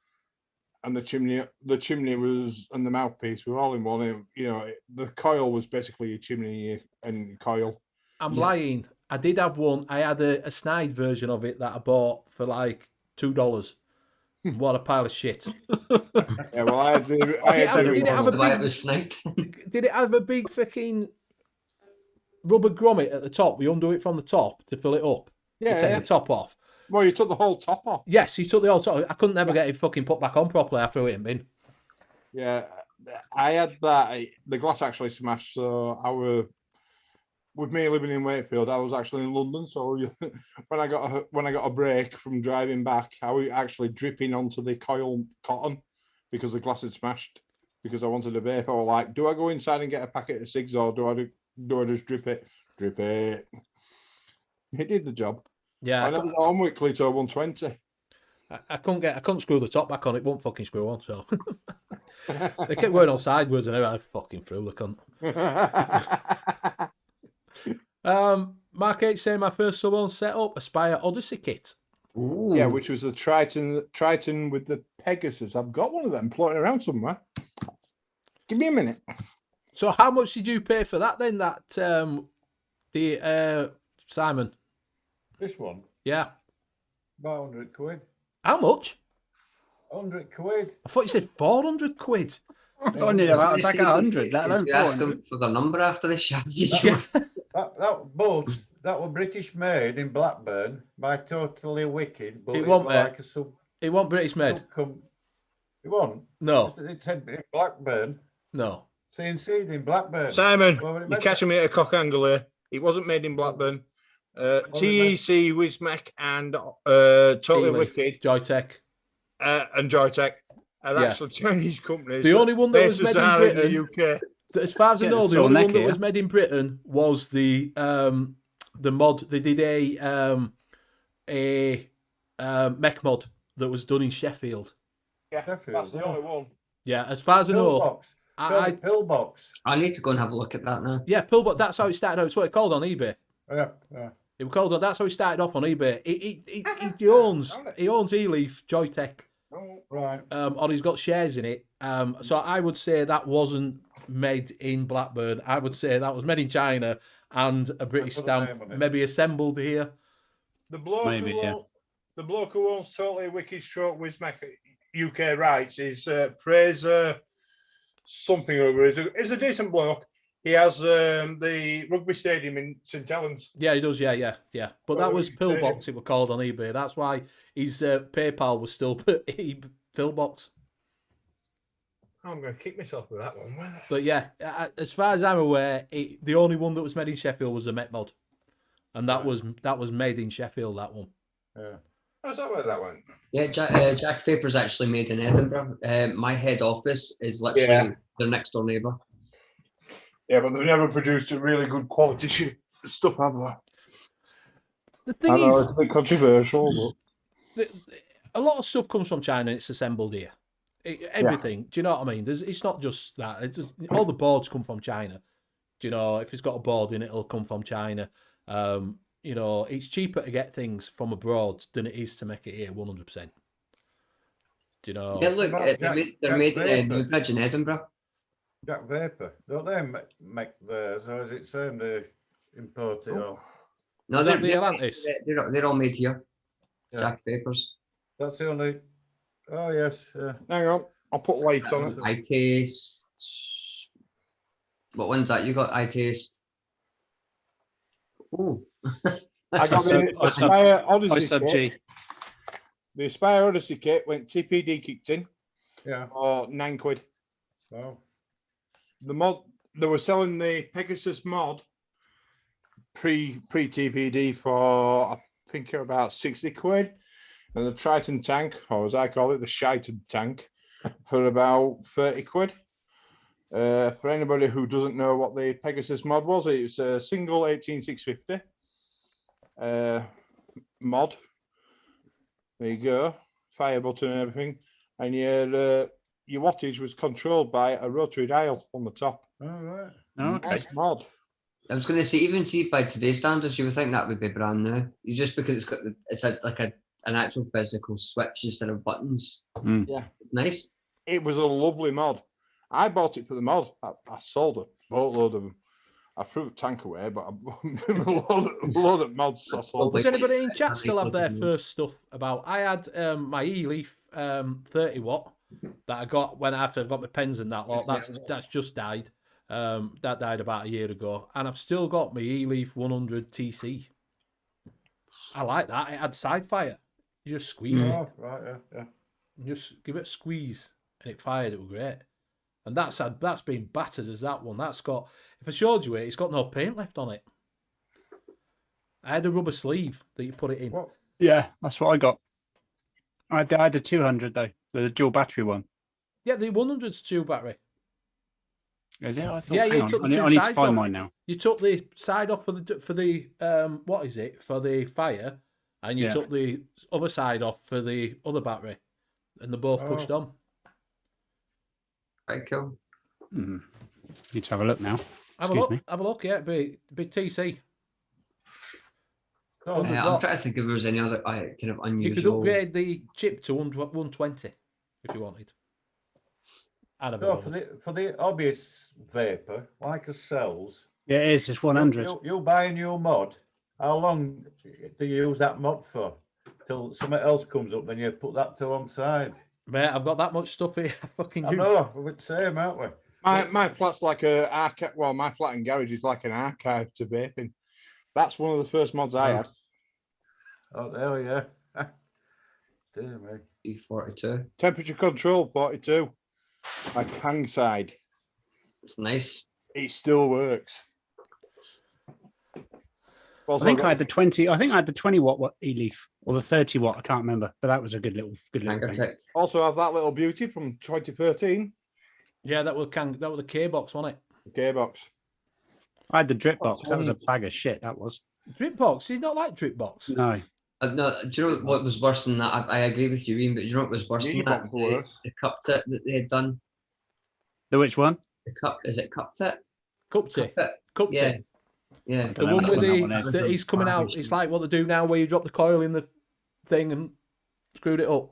and the chimney. The chimney was, and the mouthpiece were all in one. The coil was basically a chimney and coil. I'm lying. I did have one. I had a snide version of it that I bought for like $2. What a pile of shit. Yeah, well, I had the. Did it have a big fucking rubber grommet at the top? We undo it from the top to fill it up. Yeah. You take the top off. Well, you took the whole top off. Yes, he took the whole top. I couldn't never get it fucking put back on properly after it had been. Yeah, I had that. The glass actually smashed. So I were, with me living in Wakefield, I was actually in London. So when I got a break from driving back, I was actually dripping onto the coil cotton because the glass had smashed. Because I wanted a vape, I was like, do I go inside and get a packet of cigs, or do I just drip it? Drip it. It did the job. Yeah, I never got on with Cleto 120. I couldn't screw the top back on. It won't fucking screw on. So they kept going on sideways, and I fucking threw the cunt. Mark H saying my first sub-on setup, Aspire Odyssey kit. Ooh. Yeah, which was the Triton with the Pegasus. I've got one of them floating around somewhere. Give me a minute. So how much did you pay for that then? That Simon? This one? Yeah. About 100 quid. How much? 100 quid. I thought you said 400 quid. I need about to take 100, let alone You ask 400. them for the number after the show. That boat, that was British made in Blackburn by Totally Wicked, but It it won't, was like a sub. It wasn't British made. It won't. No, It said in Blackburn. no. CNC'd in Blackburn. Simon, Well, when it you're made catching me at a cock angle here. It wasn't made in Blackburn. it made- TEC, Wismec, and Totally E-Leaf, Wicked Joytech. and Joytech are Yeah. actually Chinese companies. The only one that was bases made in are Britain, the UK. as far as I Yeah, know, it's the all only one neck that here. was made in Britain was the mod. They did a mech mod that was done in Sheffield. Yeah, Sheffield, that's the only one. Yeah, as far as I know, Pillbox. I Pillbox. I need to go and have a look at that now. yeah, Pillbox. That's how it started out. It's what it called on eBay. Yeah, yeah. It was called. That's how he started off on eBay. He owns E-Leaf, Joytech, Right. or he's got shares in it. So I would say that wasn't made in Blackburn. I would say that was made in China and a British Put a name stamp, on it. maybe assembled here. The bloke, Maybe, who yeah. owns, the bloke who owns Totally Wicked Stroke Wismec UK rights is Fraser something or other. He's a decent bloke. He has the rugby stadium in St Helens. Yeah, he does. Yeah. But that Oh, was okay. Pillbox. It was called on eBay. That's why his PayPal was still Pillbox. I'm going to kick myself with that one. But yeah, as far as I'm aware, the only one that was made in Sheffield was the Met mod, and that was made in Sheffield. That one. Yeah. How's that where that went? Yeah, Jack Vapor's actually made in Edinburgh. My head office is literally their next door neighbour. Yeah, but they've never produced a really good quality stuff, have they? The thing I know is, it's a bit controversial, a lot of stuff comes from China. It's assembled here. Everything. Do you know what I mean? It's not just that. It's just, all the boards come from China. Do you know? If it's got a board in it, it'll come from China. You know, it's cheaper to get things from abroad than it is to make it here. 100%. Do you know? Yeah, look, About they're made in Vapor. Newbridge in Edinburgh. Jack Vapor. Don't they make theirs, or is it same they import it all? No, Is that the Atlantis? they're all made here. Yeah. Jack Vapors. That's the only. Oh yes. Yeah. Hang on, I'll put light on it. I taste. What one's that? You got I taste. Ooh. I got the I sub- Aspire Odyssey sub kit. G. The Aspire Odyssey kit went TPD kicked in Yeah. for £9. Oh. The mod they were selling the Pegasus mod pre TPD for I think about £60, and the Triton tank, or as I call it, the Shited tank, for about £30. For anybody who doesn't know what the Pegasus mod was, it was a single 18650 mod. There you go, fire button and everything, and your wattage was controlled by a rotary dial on the top. All right. Oh, okay. Nice mod. I was going to say, even see by today's standards, you would think that would be brand new. You just because it's got an actual physical switch instead of buttons. Yeah, It's nice. it was a lovely mod. I bought it for the mod. I sold a boatload of them. I threw the tank away, but I bought a load of mods. I sold. Does Like, anybody in chat nice still have their looking. first stuff about? I had my E-Leaf 30 watt that I got when after I got my pens and that lot. That's just died. That died about a year ago, and I've still got my E-Leaf 100 TC. I like that. It had side fire. You just squeeze it. Oh, right. Yeah. Yeah. You just give it a squeeze, and it fired. It was great. And that's been battered as that one. That's got. If I showed you it, it's got no paint left on it. I had a rubber sleeve that you put it in. What? Yeah, that's what I got. I had the 200 though, the dual battery one. Yeah, the 100's dual battery. Is it? I thought, Yeah, you hang on, took the I need, two I need to sides find off. mine now. You took the side off for the what is it for the fire, and you Yeah. took the other side off for the other battery, and they're both pushed on. Right, cool. Need to have a look now. Have a Excuse look. me. Have a look. Yeah, be TC. Cool. Yeah. I'm trying to think if there was any other kind of You unusual. could upgrade the chip to 120 if you wanted. I'd have a No, look. for the obvious vapor, like ourselves, Yeah, it is. It's 100. you buy a new mod. How long do you use that mod for? Till something else comes up, then you put that to one side. Mate, I've got that much stuff here. I fucking I use. know, we're the same, aren't we? My flat's like a archive. Well, my flat and garage is like an archive to vaping. That's one of the first mods I had. Oh, hell yeah. Dear me. E42. Temperature control 42. Like hang side. It's nice. It still works. I think I had the 20. I think I had the 20 watt e-leaf or the 30 watt. I can't remember, but that was a good little Hanger thing. tick. Also have that little beauty from 2013. Yeah, that was the K box, wasn't it? The K-box. I had the drip box. That was a bag of shit. That was. Drip box. He's not like drip box. No. No, do you know what was worse than that? I agree with you, Ian, but do you know what was worse than that? E-box worse. The cup tip that they had done. The which one? The cup, is it cup tip? Cup tea. Tip. Cup Yeah. tea. Yeah. I The don't know one which with that one is. that he's coming out. It's like what they do now, where you drop the coil in the thing and screwed it up.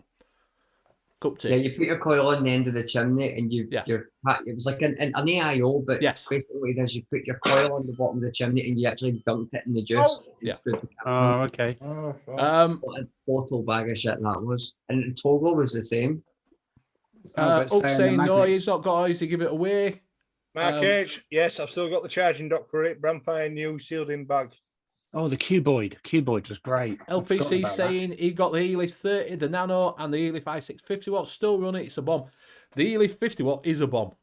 Cup tea. Yeah, you put your coil on the end of the chimney and Yeah. it was like an AIO, but Yes. basically what it is, you put your coil on the bottom of the chimney and you actually dunked it in the juice. and Yeah. screwed the cap Oh, on. okay. Oh, right. What a total bag of shit that was. And Togo was the same. but Up saying no, magnets- he's not got eyes to give it away. Mark H, yes, I've still got the charging dock for it. Brand new sealed in bag. Oh, the cuboid. Cuboid was great. I forgot LPC about saying that. he got the E-Leaf 30, the Nano, and the E-Leaf i6 50 watt. Still running. It's a bomb. The E-Leaf 50 watt is a bomb.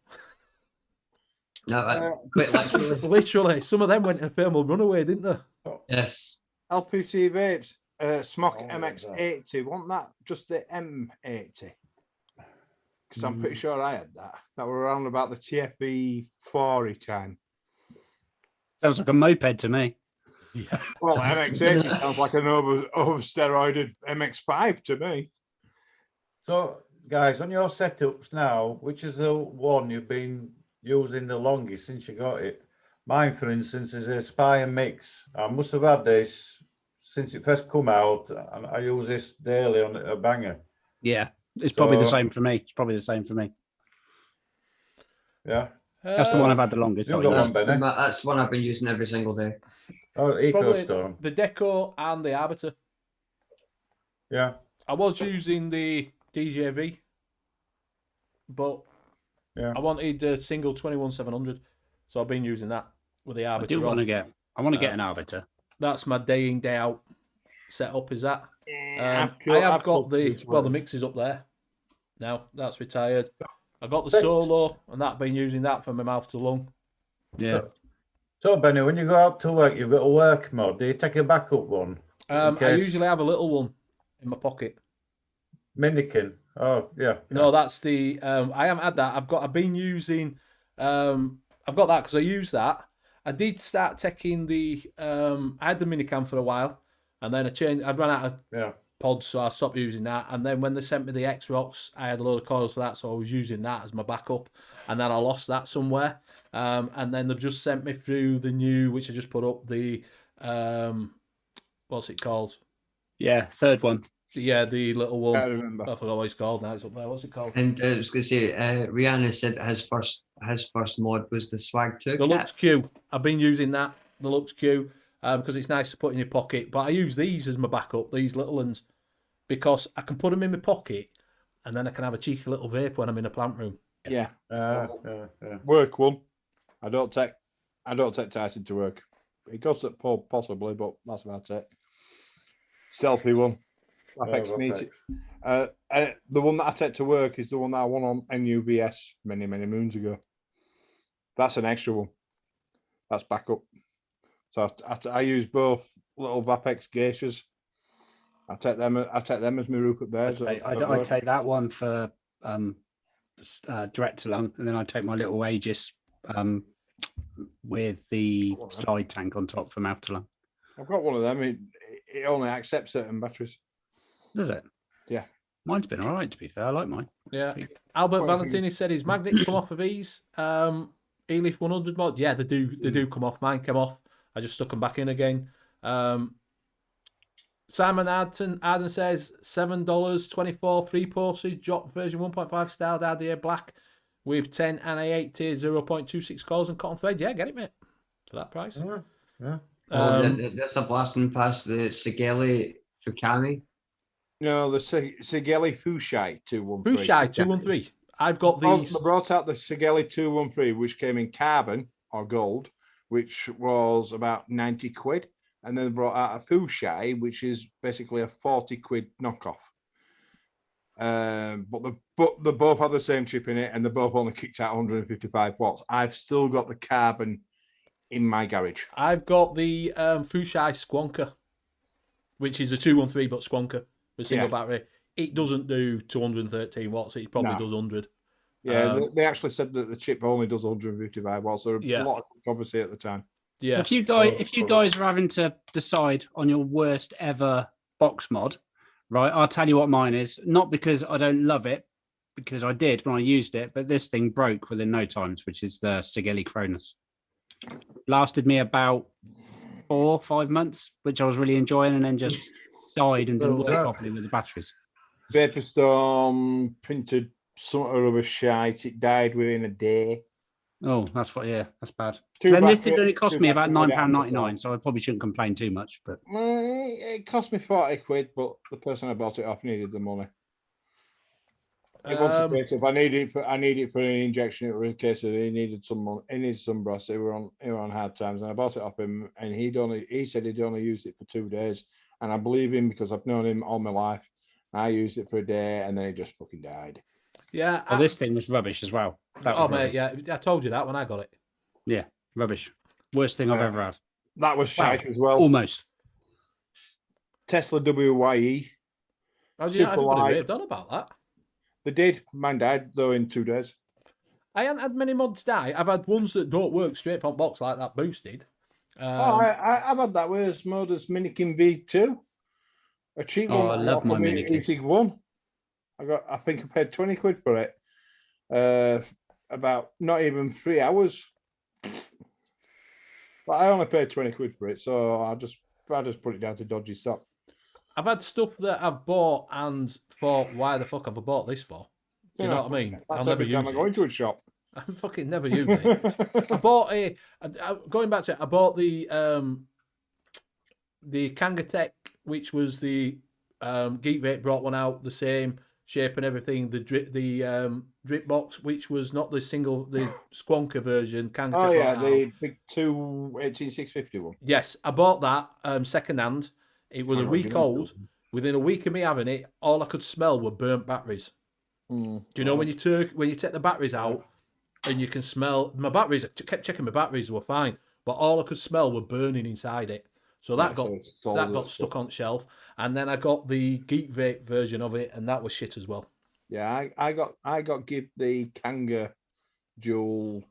No, quite literally. Literally, some of them went in a thermal runaway, didn't they? Yes. LPC vapes, Smock Oh, MX80. Wasn't that just the M80? Because I'm pretty sure I had that. That were around about the TFB 40 time. Sounds like a moped to me. Yeah. Well, MX80 sounds like an over steroided MX5 to me. So, guys, on your setups now, which is the one you've been using the longest since you got it? Mine, for instance, is a Spire Mix. I must have had this since it first come out, and I use this daily on a banger. Yeah, it's probably the So- same for me. It's probably the same for me. Yeah. That's the one I've had the longest. You've sorry. got one, Benny. That's one I've been using every single day. Oh, Probably EcoStorm. the Deco and the Arbiter. Yeah. I was using the DJV, but Yeah. I wanted a single 21700, so I've been using that with the I Arbiter. do want to on. get. I want to get an arbiter. That's my day in day out setup. Is that? I've I have I've got the this well, the one. mix is up there now. That's retired. I got the Thanks. Solo, and that been using that from my mouth to lung. Yeah. So, Benny, when you go out to work, you've got a work mode. Do you take a backup one? I case- usually have a little one in my pocket. Minikin. Oh, yeah. No, that's the. I haven't had that. I've been using. I've got that because I use that. I did start taking the. I had the minicam for a while, and then I changed. I'd run out of Yeah. pods, so I stopped using that. And then when they sent me the X-Rocks, I had a load of coils for that, so I was using that as my backup. And then I lost that somewhere. And then they've just sent me through the new, which I just put up, the what's it called? Yeah. Third one. Yeah, the little I one. remember. I forgot what it's called now. It's up there. What's it called? And I was going to say, Rihanna said that his first mod was the Swag 2 The cap. Lux Q. I've been using that, the Lux Q, because it's nice to put in your pocket. But I use these as my backup, these little ones, because I can put them in my pocket, and then I can have a cheeky little vape when I'm in a plant room. Yeah. Yeah. Work one. I don't take Tyson to work. He goes to pub possibly, but that's about it. Selfie one. Apex Oh, needs it. Apex. The one that I take to work is the one that I won on N.U.V.S many moons ago. That's an extra one. That's backup. So I use both little Vapex geishas. I take them as my Rupert Bears. I take that one for direct to lung, and then I take my little Aegis with the slide tank on top for mouth to lung. I've got one of them. It only accepts certain batteries. Does it? Yeah. Mine's been all right, to be fair. I like mine. Yeah. Albert Quite a Valentini said his magnets come off of these E-Leaf 100 mod. Yeah, they do come off. Mine came off. I just stuck them back in again. Simon Arden says $7.24 free postage, drop version 1.5 styled RDA black with 10 NA8 tier 0.26 coils and cotton thread. Yeah, get it, mate, for that price. Yeah. That's a blasting past the Sigeli Fukami. No, the Sigeli Fushai 213. Fushai 213. I've got these. They brought out the Sigeli 213, which came in carbon or gold, which was about 90 quid. And then they brought out a Fushai, which is basically a 40 quid knockoff. But they both have the same chip in it, and they both only kicked out 155 watts. I've still got the carbon in my garage. I've got the Fushai Squonker, which is a 213 but Squonker with single battery. It doesn't do 213 watts. It probably does 100. Yeah, they actually said that the chip only does 155 watts. There are a lot of controversy at the time. Yeah. So if you guys are having to decide on your worst ever box mod, right? I'll tell you what mine is. Not because I don't love it, because I did when I used it, but this thing broke within no times, which is the Sigeli Cronus. Lasted me about 4 or 5 months, which I was really enjoying, and then just died and didn't work properly with the batteries. Vaporstorm printed some of a shite. It died within a day. Oh, that's bad. Then this did only cost me about £9.99, so I probably shouldn't complain too much. But it cost me 40 quid, but the person I bought it off needed the money. It wasn't a case of I need it for an injection. It was a case of he needed some money. He needed some brass. They were on hard times, and I bought it off him. And he said he'd only used it for 2 days, and I believe him because I've known him all my life. I used it for a day, and then he just fucking died. Yeah. Oh, this thing was rubbish as well. Mate, yeah, I told you that when I got it. Yeah, rubbish. Worst thing I've ever had. That was shite as well. Almost. Tesla WYE. How do you know everybody raved on about that? They did. Mine died, though, in 2 days. I haven't had many mods die. I've had ones that don't work straight from box like that boosted. I've had that with Modus Minikin V2. A cheap one. I love my Minikin. One. I think I paid 20 quid for it. About not even 3 hours. But I only paid 20 quid for it, so I just put it down to dodgy stock. I've had stuff that I've bought and thought, why the fuck have I bought this for? Do you know what I mean? That's every time I go into a shop. I fucking never use it. I bought going back to it, I bought the Kangatech, which was the Geek Vape brought one out, the same shape and everything. The drip box, which was not the Squonker version. Kangatech. Oh yeah, the big 18650 one. Yes, I bought that second hand. It was a week old. Within a week of me having it, all I could smell were burnt batteries. Do you know when you take the batteries out and you can smell my batteries? I kept checking my batteries were fine, but all I could smell were burning inside it. So that got stuck on the shelf, and then I got the Geek Vape version of it, and that was shit as well. Yeah, I got the Kanga dual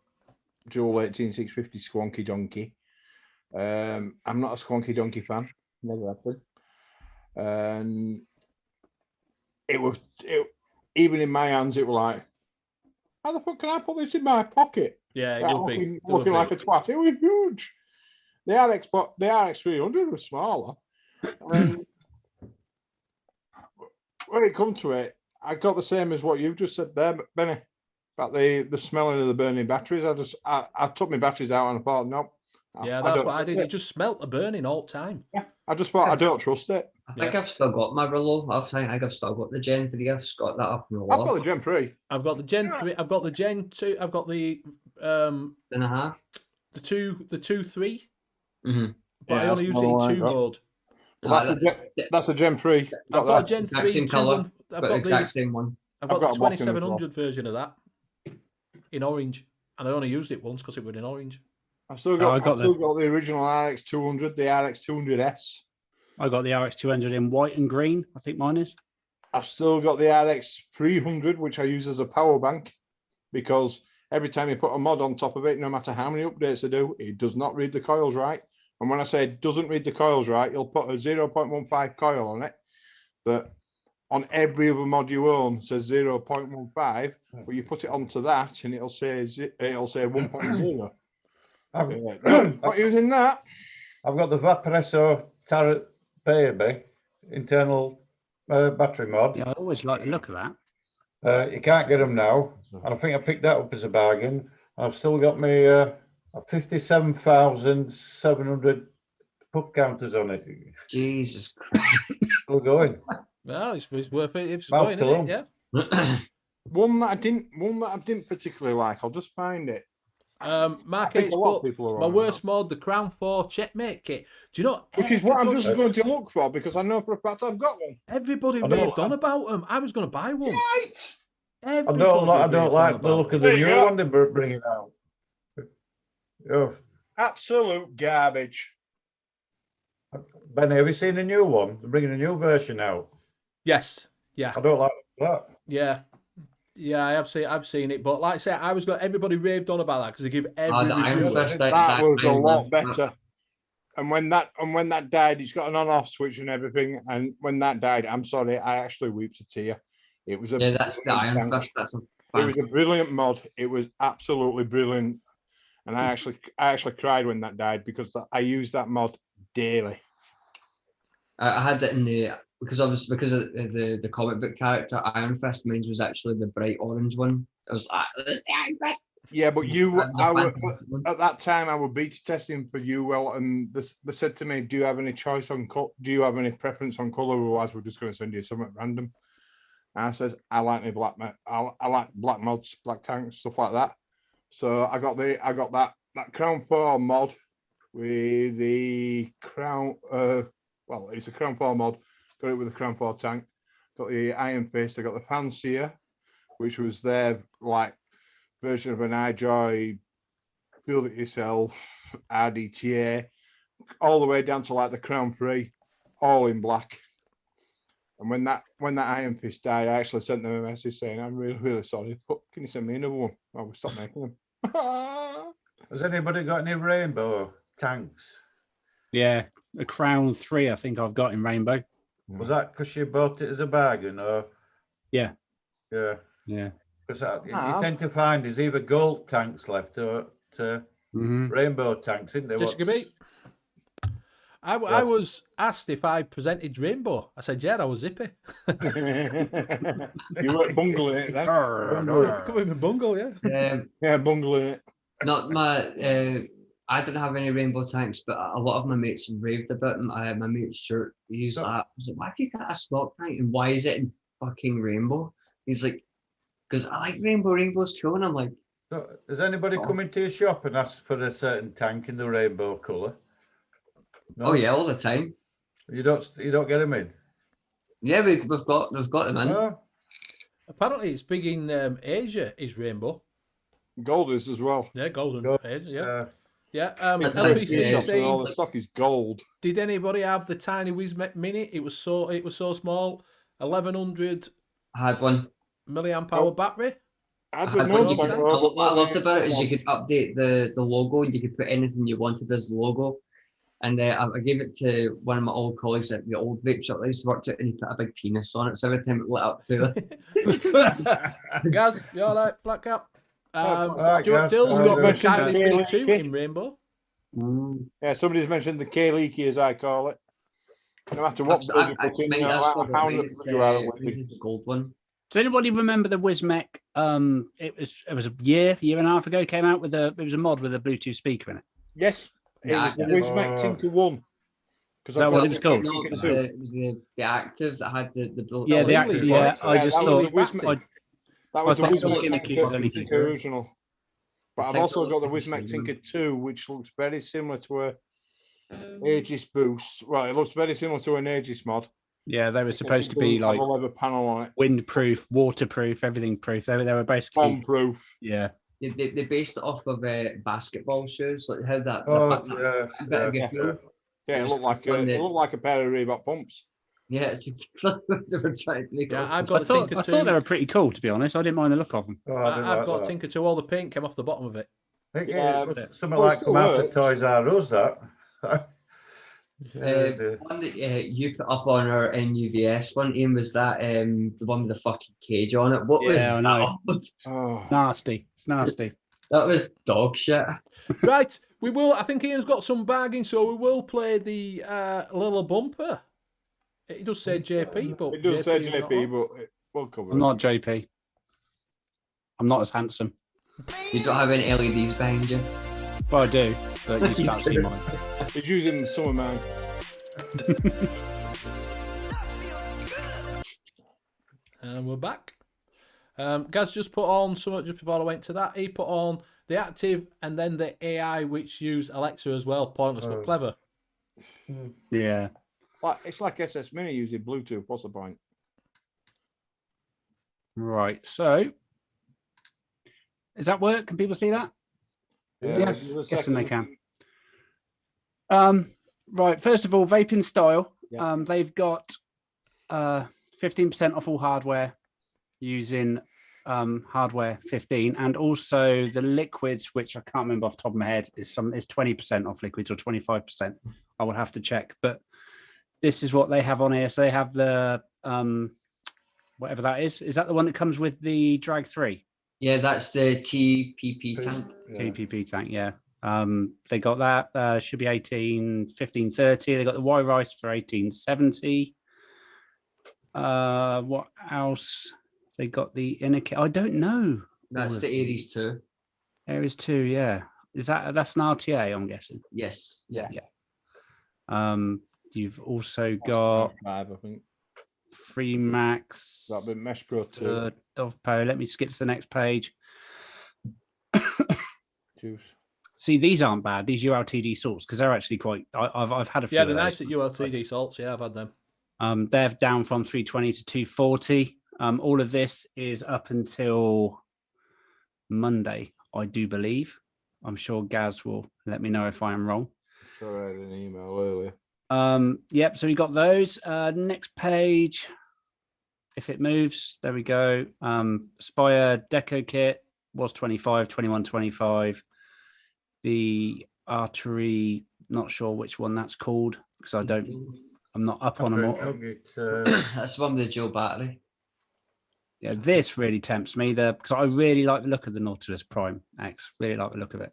18650 Squonky Donkey. I'm not a Squonky Donkey fan. Never have been. And it even in my hands, it was like, how the fuck can I put this in my pocket? Yeah, it would be looking like a twat. It was huge. The RX 300 was smaller. When it comes to it, I got the same as what you just said there, Benny, about the smelling of the burning batteries. I took my batteries out and I thought, nope. Yeah, that's what I did. It just smelt the burning all the time. Yeah, I just thought I don't trust it. I think I've still got my Rolo. I think I've still got the Gen 3. I've got that up in the I've wall. got the Gen 3. I've got the Gen 3. I've got the Gen 2. I've got the 2.5. The 2.3. Mm-hmm. But I only use it in 2 mode. That's a Gen 3. I've got a Gen 3 same colour. I've got the exact same one. I've got the 2700 version of that in orange, and I only used it once because it was in orange. I've still got the original RX 200, the RX 200S. I got the RX 200 in white and green. I think mine is. I've still got the RX 300, which I use as a power bank, because every time you put a mod on top of it, no matter how many updates I do, it does not read the coils right. And when I say it doesn't read the coils right, you'll put a 0.15 coil on it. But on every other mod you own, it says 0.15, but you put it onto that and it'll say 1.0. Not using that. I've got the Vaporesso Tarot Baby internal battery mod. Yeah, I always like the look of that. You can't get them now, and I think I picked that up as a bargain. I've still got my 57,700 puff counters on it. Jesus Christ! Still going. Well, it's worth it. It's Mouth going, isn't it? Yeah. One that I didn't particularly like. I'll just find it. Mark think H. a lot of put people are my on worst mod, the Crown 4 checkmate kit. Do you know? Which is what I'm just everybody- going to look for because I know for a fact I've got one. Everybody I know. raved on about them. I was going to buy one. Right. I Everybody don't raved on like the about look of them. the There you new go. one they're bringing out. Oh, Absolute garbage. Benny, have you seen the new one? They're bringing a new version out. Yes. Yeah. I don't like that. Yeah. Yeah, I've seen it, but like I said, everybody raved on about that because they give every the Iron review. Fist, That was a I lot love that. better. And when that died, he's got an on-off switch and everything. And when that died, I'm sorry, I actually wept a tear. It was a Yeah, that's the brilliant Iron tank. Fist. That's a It was a brilliant mod. It was absolutely brilliant. And I actually cried when that died because I used that mod daily. I had it in the because of the comic book character Iron Fist. Mine was actually the bright orange one. It was like this is the Iron Fist. Yeah, but At at that time I was beta testing for U.L. and they said to me, "Do you have any choice on do you have any preference on color? Otherwise, we're just going to send you something random." And I says, "I like I like black mods, black tanks, stuff like that." So I got that Crown 4 mod with the Crown. Well, it's a Crown 4 mod. Got it with the Crown 4 tank. Got the Iron Fist. I got the Fancier, which was their like version of an iJoy, build it yourself, RDTA, all the way down to like the Crown 3, all in black. And when that Iron Fist died, I actually sent them a message saying, "I'm really, really sorry, but can you send me another one? I will stop making them." Has anybody got any rainbow tanks? Yeah, a Crown 3, I think I've got in Rainbow. Was that because you bought it as a bargain, or? Yeah. Yeah. Yeah. Because you tend to find there's either gold tanks left or rainbow tanks, isn't there? Jessica B. I was asked if I presented Rainbow. I said, yeah, I was zippy. You weren't bungling it then. Come with my bungle, yeah. Yeah, bungling it. Not my. I didn't have any rainbow tanks, but a lot of my mates raved about them. My mate Stuart, he's like, I was like, "Why have you got a stock tank and why is it in fucking rainbow?" He's like, "Because I like rainbow. Rainbow's cool." And I'm like, So, has anybody come into your shop and asked for a certain tank in the rainbow colour? No? "Oh yeah, all the time." You don't get them in? Yeah, we've got them in. No? Apparently, it's big in Asia. Is Rainbow? Gold is as well. Yeah, golden. Gold. Asia, yeah. Yeah, LBC yeah. All says, the stock is gold. did anybody have the tiny N.U.V.S Mini? It was so small. 1100 I had one. milliamp hour battery. I had don't one know. of them. What I loved about it is you could update the logo and you could put anything you wanted as the logo. And I gave it to one of my old colleagues at the old vape shop that I used to work at, and he put a big penis on it. So every time it lit up to it. Gaz, you all right? Black cap. right, Stuart Gaz. Dill's How got are you the doing? Kylie's Mini 2 in Rainbow. Yeah, somebody's mentioned the K-Leaky, as I call it. No matter what build you put in, no matter how much you are at It's the gold one. Does anybody remember the N.U.V.S Mech? It was a year and a half ago. Came out with it was a mod with a Bluetooth speaker in it. Yes, it Yeah, was the Wismec Tinker 1. Is that what it was called? No, it was the active that had the built. Yeah, the active. Yeah, I just that thought. was the Wismec. That was I the thought it was Wismec gimmicky as anything. Tinker original. But I've Tinker also got the was Wismec interesting. Tinker 2, which looks very similar to a Aegis boost. Well, it looks very similar to an Aegis mod. Yeah, they were supposed to be It doesn't like have a leather panel on it. windproof, waterproof, everything proof. They were basically Bomb-proof. yeah. They based it off of basketball shoes, like how that. Oh, bit of yeah. feel. Yeah, it looked like a pair of Reebok pumps. Yeah, it's exactly what they were trying to make. Yeah, it. I've got I thought Tinker 2. they were pretty cool, to be honest. I didn't mind the look of them. Oh, I didn't I've like got that. Tinker 2. All the paint came off the bottom of it. I think Yeah, it was something well, it like still come out of works. Toys R Us, that. One that you put up on our N.U.V.S one, Ian, was that the one with the fucking cage on it. What was Yeah, I know. that? Oh. Nasty. It's nasty. That was dog shit. Right, we will. I think Ian's got some bargains, so we will play the little bumper. It does say JP, but It does say is not JP, on. but we'll cover I'm it. not JP. I'm not as handsome. You don't have any LEDs behind you. Well, I do, but you can't see mine. He's using some of mine. And we're back. Gaz just put on something just before I went to that. He put on the active, and then the AI which use Alexa as well. Pointless but clever. Yeah. It's like SS Mini using Bluetooth. What's the point? Right. So, does that work? Can people see that? Yeah. Guessing they can. Right. First of all, vaping style. Yeah. They've got 15% off all hardware using hardware 15, and also the liquids, which I can't remember off the top of my head, is 20% off liquids or 25%. I will have to check, but this is what they have on here. So they have the whatever that is. Is that the one that comes with the Drag 3? Yeah, that's the TPP tank. TPP tank, yeah. They got that. Should be 1530. They got the Y Rice for 1870. What else? They got the inner kit. I don't know. That's the Aries 2. Aries 2, yeah. That's an RTA, I'm guessing. Yes. Yeah. You've also got 5, I think. 3 Max. That'd be Mesh Pro 2. Dovpo. Let me skip to the next page. Juice. See, these aren't bad. These ULTD salts, because they're actually quite. I've had a few. Yeah, they're nice at ULTD salts. Yeah, I've had them. They're down from 320 to 240. All of this is up until Monday, I do believe. I'm sure Gaz will let me know if I am wrong. Sure, I had an email earlier. Yep, so we got those. Next page, if it moves, there we go. Spire Deco Kit was 25, 21, 25. The Artery, not sure which one that's called, because I'm not up on them all. That's the one with the dual battery. Yeah, this really tempts me because I really like the look of the Nautilus Prime X. Really like the look of it.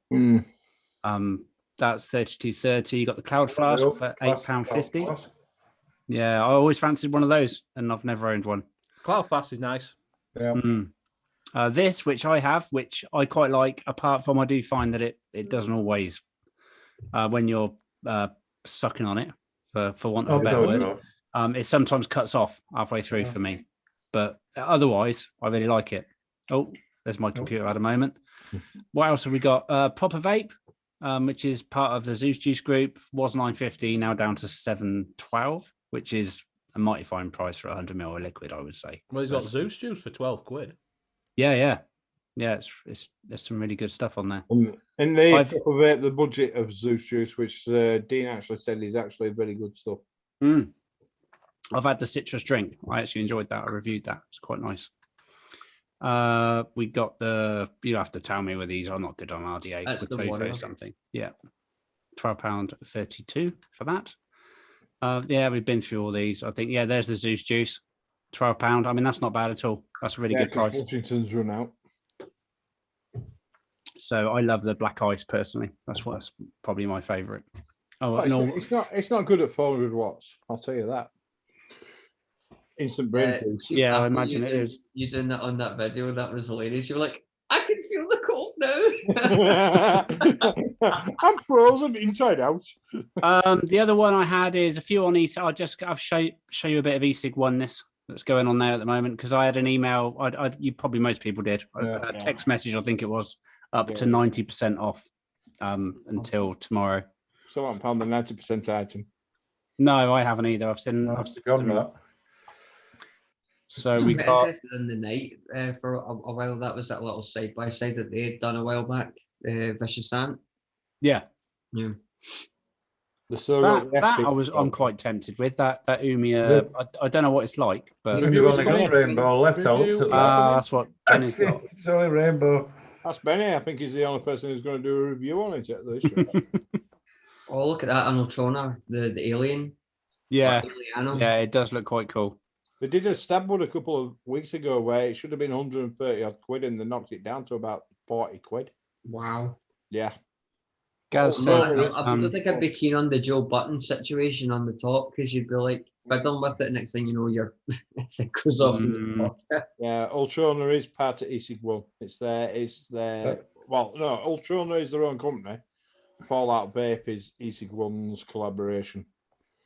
That's 32.30. You got the Cloud Flask for £8.50. Yeah, I always fancied one of those, and I've never owned one. Cloud Flask is nice. Yeah. This, which I have, which I quite like, apart from I do find that it doesn't always, when you're sucking on it, for want of a better word, it sometimes cuts off halfway through for me. But otherwise, I really like it. Oh, there's my computer at a moment. What else have we got? Proper Vape, which is part of the Zeus Juice group, was $9.50, now down to $7.12, which is a mighty fine price for 100 ml of liquid, I would say. Well, he's got Zeus Juice for £12. Yeah. It's there's some really good stuff on there. And they vape the budget of Zeus Juice, which Dean actually said is actually very good stuff. I've had the citrus drink. I actually enjoyed that. I reviewed that. It's quite nice. We got you have to tell me where these are. Not good on RDA. That's the one or something. Yeah, £12.32 for that. Yeah, we've been through all these. I think there's the Zeus Juice, £12. I mean, that's not bad at all. That's a really good price. Washington's run out. So I love the Black Ice personally. That's probably my favourite. It's not good at 400 watts. I'll tell you that. Instant brain freeze. Yeah, I imagine it is. You doing that on that video? That was hilarious. You were like, I can feel the cold now. I'm frozen inside out. The other one I had is a few on eSig. I'll show you a bit of eSig oneness that's going on there at the moment, because I had an email. Most people did. A text message, I think it was, up to 90% off until tomorrow. So I found the 90% item. No, I haven't either. I've seen that. So I'm we got interested in the night for a while. That was that little side by side that they had done a while back. Vicious Ant. Yeah. I'm quite tempted with that Umia. I don't know what it's like, but you've only got rainbow left. That's what Benny's got. It's only rainbow. That's Benny. I think he's the only person who's going to do a review on it at least. Oh, look at that Anotrona, the alien. Yeah, it does look quite cool. They did a stab one a couple of weeks ago where it should have been 130 odd quid, and they knocked it down to about 40 quid. Wow. Yeah. Gaz says I don't think I'd be keen on the Joe Button situation on the top, because you'd be like fiddling with it. Next thing you know, it goes off. Yeah, Ultrona is part of eSig1. It's their. Well, no, Ultrona is their own company. Fallout Vape is eSig1's collaboration.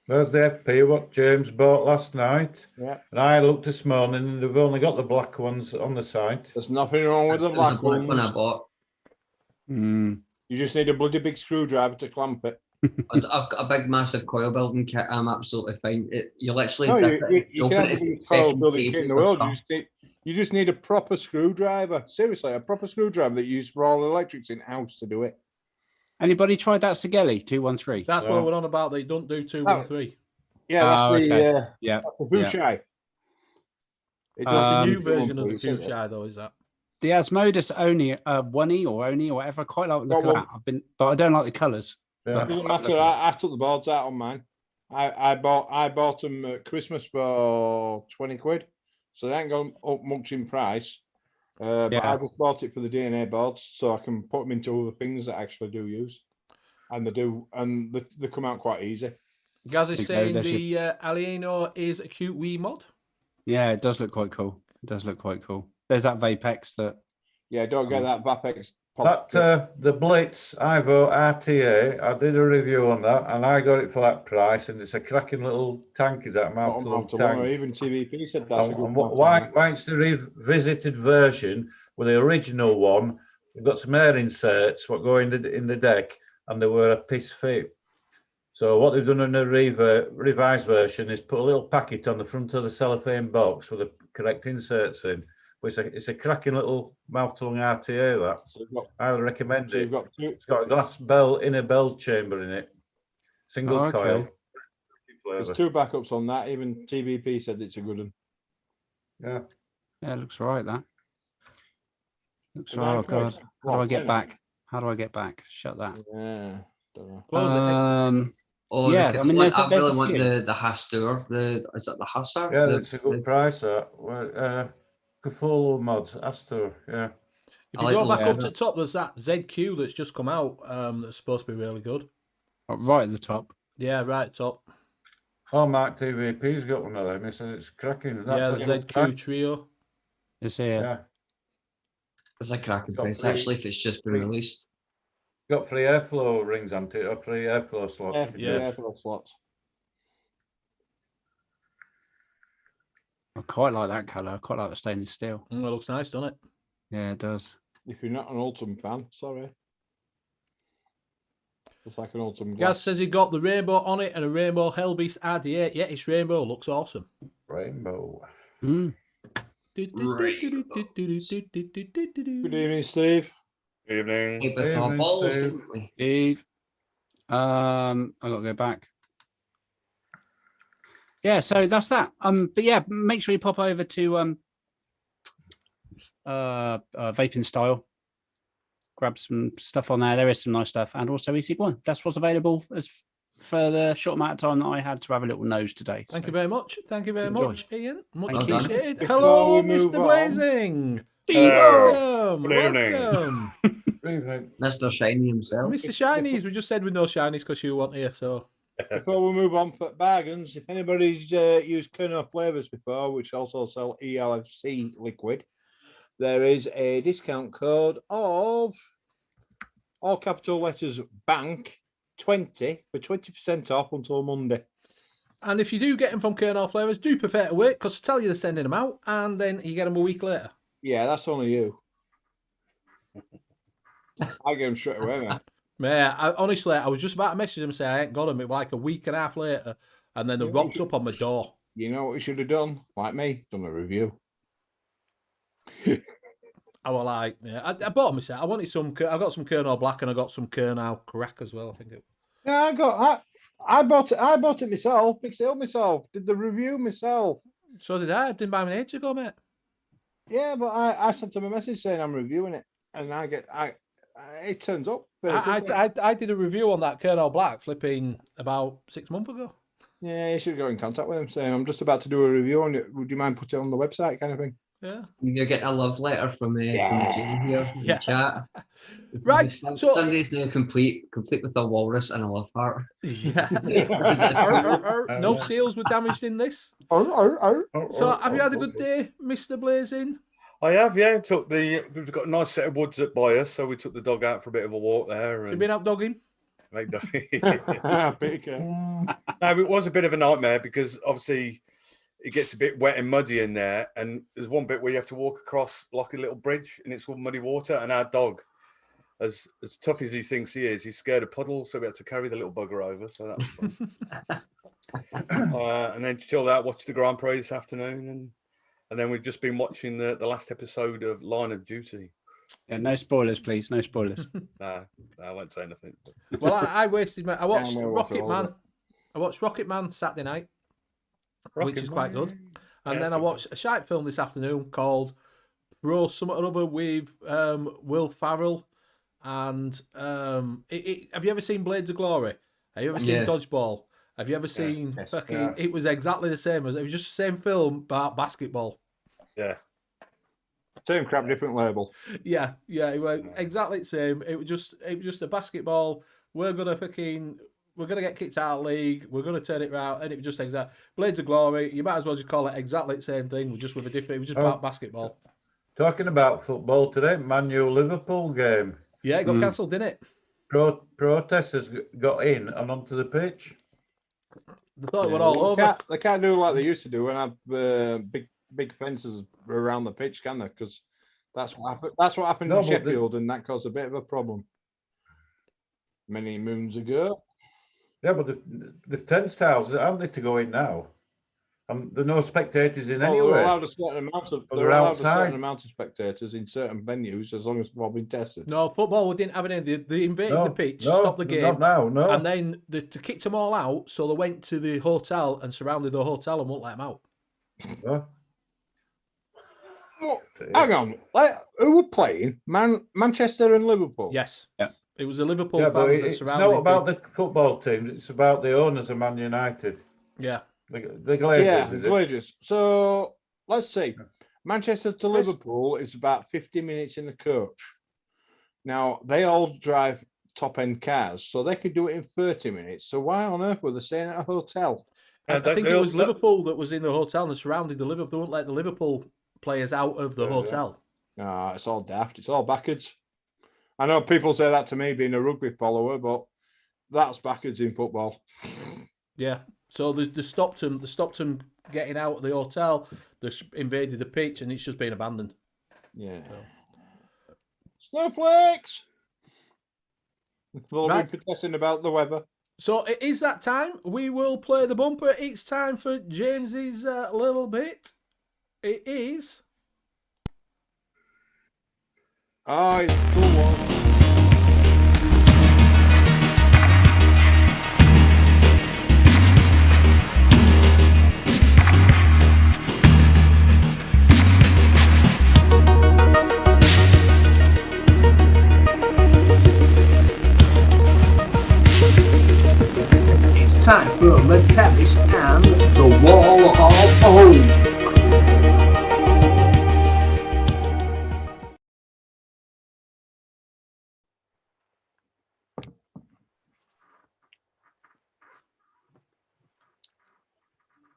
There's the FP, what James bought last night. Yeah. And I looked this morning and they've only got the black ones on the site. There's nothing wrong with the black ones. One I bought. Mm. You just need a bloody big screwdriver to clamp it. I've got a big, massive coil building kit. I'm absolutely fine. You literally No, zip it, you open can it, have it's the biggest coil fucking building kit in pages the of world. stuff. You just need a proper screwdriver. Seriously, a proper screwdriver that you use for all electrics in house to do it. Anybody tried that Sigelli 213? That's what we're on about. They don't do 213. Yeah, that's okay. yeah, Yeah. that's the Fushai. It That's a does new the version of the 213, isn't it? Fushai, though, is that? The Asmodus Oni, Oni or whatever. I quite like the look of that. But I don't like the colours. Yeah. Doesn't matter. I took the boards out on mine. I bought them at Christmas for 20 quid, so they ain't gone up much in price. But I just bought it for the DNA boards, so I can put them into other things that I actually do use, and they come out quite easy. Gaz is saying the Alieno is a cute wee mod. Yeah, it does look quite cool. It does look quite cool. There's that Vapex that. Yeah, don't get that Vapex. That the Blitz Ivo RTA, I did a review on that, and I got it for that price, and it's a cracking little tank. Is that mouth tank? Even TVP said that's a good and why it's the revisited version with the original one? We've got some air inserts what go in the deck, and they were a piss fit. So what they've done in the revised version is put a little packet on the front of the cellophane box with the correct inserts in. It's a cracking little mouth-to-lung RTA, that. So highly recommend it. It's got a glass inner bell chamber in it. Single coil. There's 2 backups on that. Even TVP said it's a good one. Yeah. Yeah, it looks all right, that. Looks all right. Oh, God. How do I get back? How do I get back? Shut that. Yeah. Don't know. Yeah, I mean, I really want the Hastur. Is it the Hastur? Yeah, that's a good price, that. Cthulhu mods, Astor, yeah. If you go back up to the top, there's that ZQ that's just come out that's supposed to be really good. Right at the top. Yeah, right at the top. Oh, Mark TVP's got one of them. It's cracking. That's the ZQ Trio. It's here. Yeah. It's a cracking price, actually, if it's just been released. Got free airflow rings on it, or free airflow slots. Airflow slots. I quite like that colour. I quite like the stainless steel. It looks nice, doesn't it? Yeah, it does. If you're not an Ultim fan, sorry. It's like an Ultim. Gaz says he got the rainbow on it and a rainbow Hellbeast RD8. Yeah, it's rainbow. Looks awesome. Rainbow. Good evening, Steve. Evening. Steve. I got to go back. Yeah, so that's that. But yeah, make sure you pop over to Vaping Style. Grab some stuff on there. There is some nice stuff, and also EC1. That's what's available as for the short amount of time that I had to have a little nose today. Thank you very much. Thank you very much, Ian. Much appreciated. Before Hello, we move Mr. on. Blazing. Hello. Welcome. Good evening. Welcome. Mr. Shiny himself. Mr. Shinies. We just said with no shinies because you weren't here, so. Before we move on for bargains, if anybody's used Kernel flavors before, which also sell ELFC liquid, there is a discount code of all capital letters bank 20 for 20% off until Monday. And if you do get them from Kernel Flavors, do prefer to wait because I tell you they're sending them out and then you get them a week later. Yeah, that's only you. I get them straight away, man. Yeah, honestly, I was just about to message them and say I ain't got them. It was like a week and a half later, and then they rocked up on my door. You know what you should have done? Like me, done a review. I was like, yeah, I bought them myself. I wanted some. I got some Kernel Black and I got some Kernel Crack as well. I think it. Yeah, I bought it. I bought it myself. Fixed it up myself. Did the review myself. So did I. I didn't buy them ages ago, mate. Yeah, but I sent him a message saying I'm reviewing it, and it turns up. I did a review on that Kernel Black flipping about 6 months ago. Yeah, you should go in contact with him saying I'm just about to do a review on it. Would you mind putting it on the website, kind of thing? Yeah. You're getting a love letter from Jane here in the chat. Right. Sunday's now complete with a walrus and a love heart. Yeah. No seals were damaged in this. So have you had a good day, Mr. Blazing? I have, yeah. We've got a nice set of woods up by us, so we took the dog out for a bit of a walk there. You've been out dogging? No, it was a bit of a nightmare because obviously it gets a bit wet and muddy in there, and there's one bit where you have to walk across like a little bridge, and it's all muddy water. And our dog as tough as he thinks he is, he's scared of puddles, so we had to carry the little bugger over. So that was fun. And then chilled out, watched the Grand Prix this afternoon, and then we've just been watching the last episode of Line of Duty. Yeah, no spoilers, please. No spoilers. Nah, I won't say nothing. Well, I wasted I watched I'm gonna watch Rocket all Man. of it. I watched Rocket Man Saturday night, which is quite good. And Yeah, then I it's watched a shite film this afternoon called Pro Something or Other with Will Farrell. And have you ever seen Blades of Glory? Have you ever seen Yeah. Dodgeball? Have you ever seen Yes. fucking? Yeah. It was exactly the same as it was just the same film about basketball. Yeah. Same crap, different label. Yeah, it was exactly the same. It was just a basketball. We're gonna get kicked out of the league. We're gonna turn it round, and it was just exact Blades of Glory. You might as well just call it exactly the same thing, just with a different. It was just about basketball. Talking about football today, Man U Liverpool game. Yeah, it got cancelled, didn't it? Protesters got in and onto the pitch. They thought it were all over. They can't do like they used to do and have big fences around the pitch, can they? Because that's what happened No, in but Sheffield, and that caused a bit of a problem many moons ago. Yeah, but the turnstiles aren't they to go in now? There are no spectators in anyway. They're allowed a certain amount of They're outside. spectators in certain venues as long as they've all been tested. No, football didn't have any. They invaded the pitch, stopped the game, Not now, no. and then they kicked them all out. So they went to the hotel and surrounded the hotel and won't let them out. No. Well, hang on, who were playing? Manchester and Liverpool. Yes. Yeah. It was the Liverpool Yeah, but fans that it's surrounded. not about the football teams. It's about the owners of Man United. Yeah. The Glazers, Yeah, is it? Glazers. So let's see. Manchester to Yes. Liverpool is about 50 minutes in the coach. Now they all drive top end cars, so they could do it in 30 minutes. So why on earth were they staying at a hotel? I think it was Liverpool that was in the hotel and surrounded the Liverpool. They wouldn't let the Liverpool players out of the hotel. Nah, it's all daft. It's all backwards. I know people say that to me being a rugby follower, but that's backwards in football. Yeah. So they stopped them. They stopped them getting out of the hotel. They invaded the pitch, and it's just been abandoned. Yeah. Snowflakes. They'll Right. be protesting about the weather. So it is that time. We will play the bumper. It's time for James's little bit. It is. Oh, it's cool one. It's time for the terrace and the wall of home.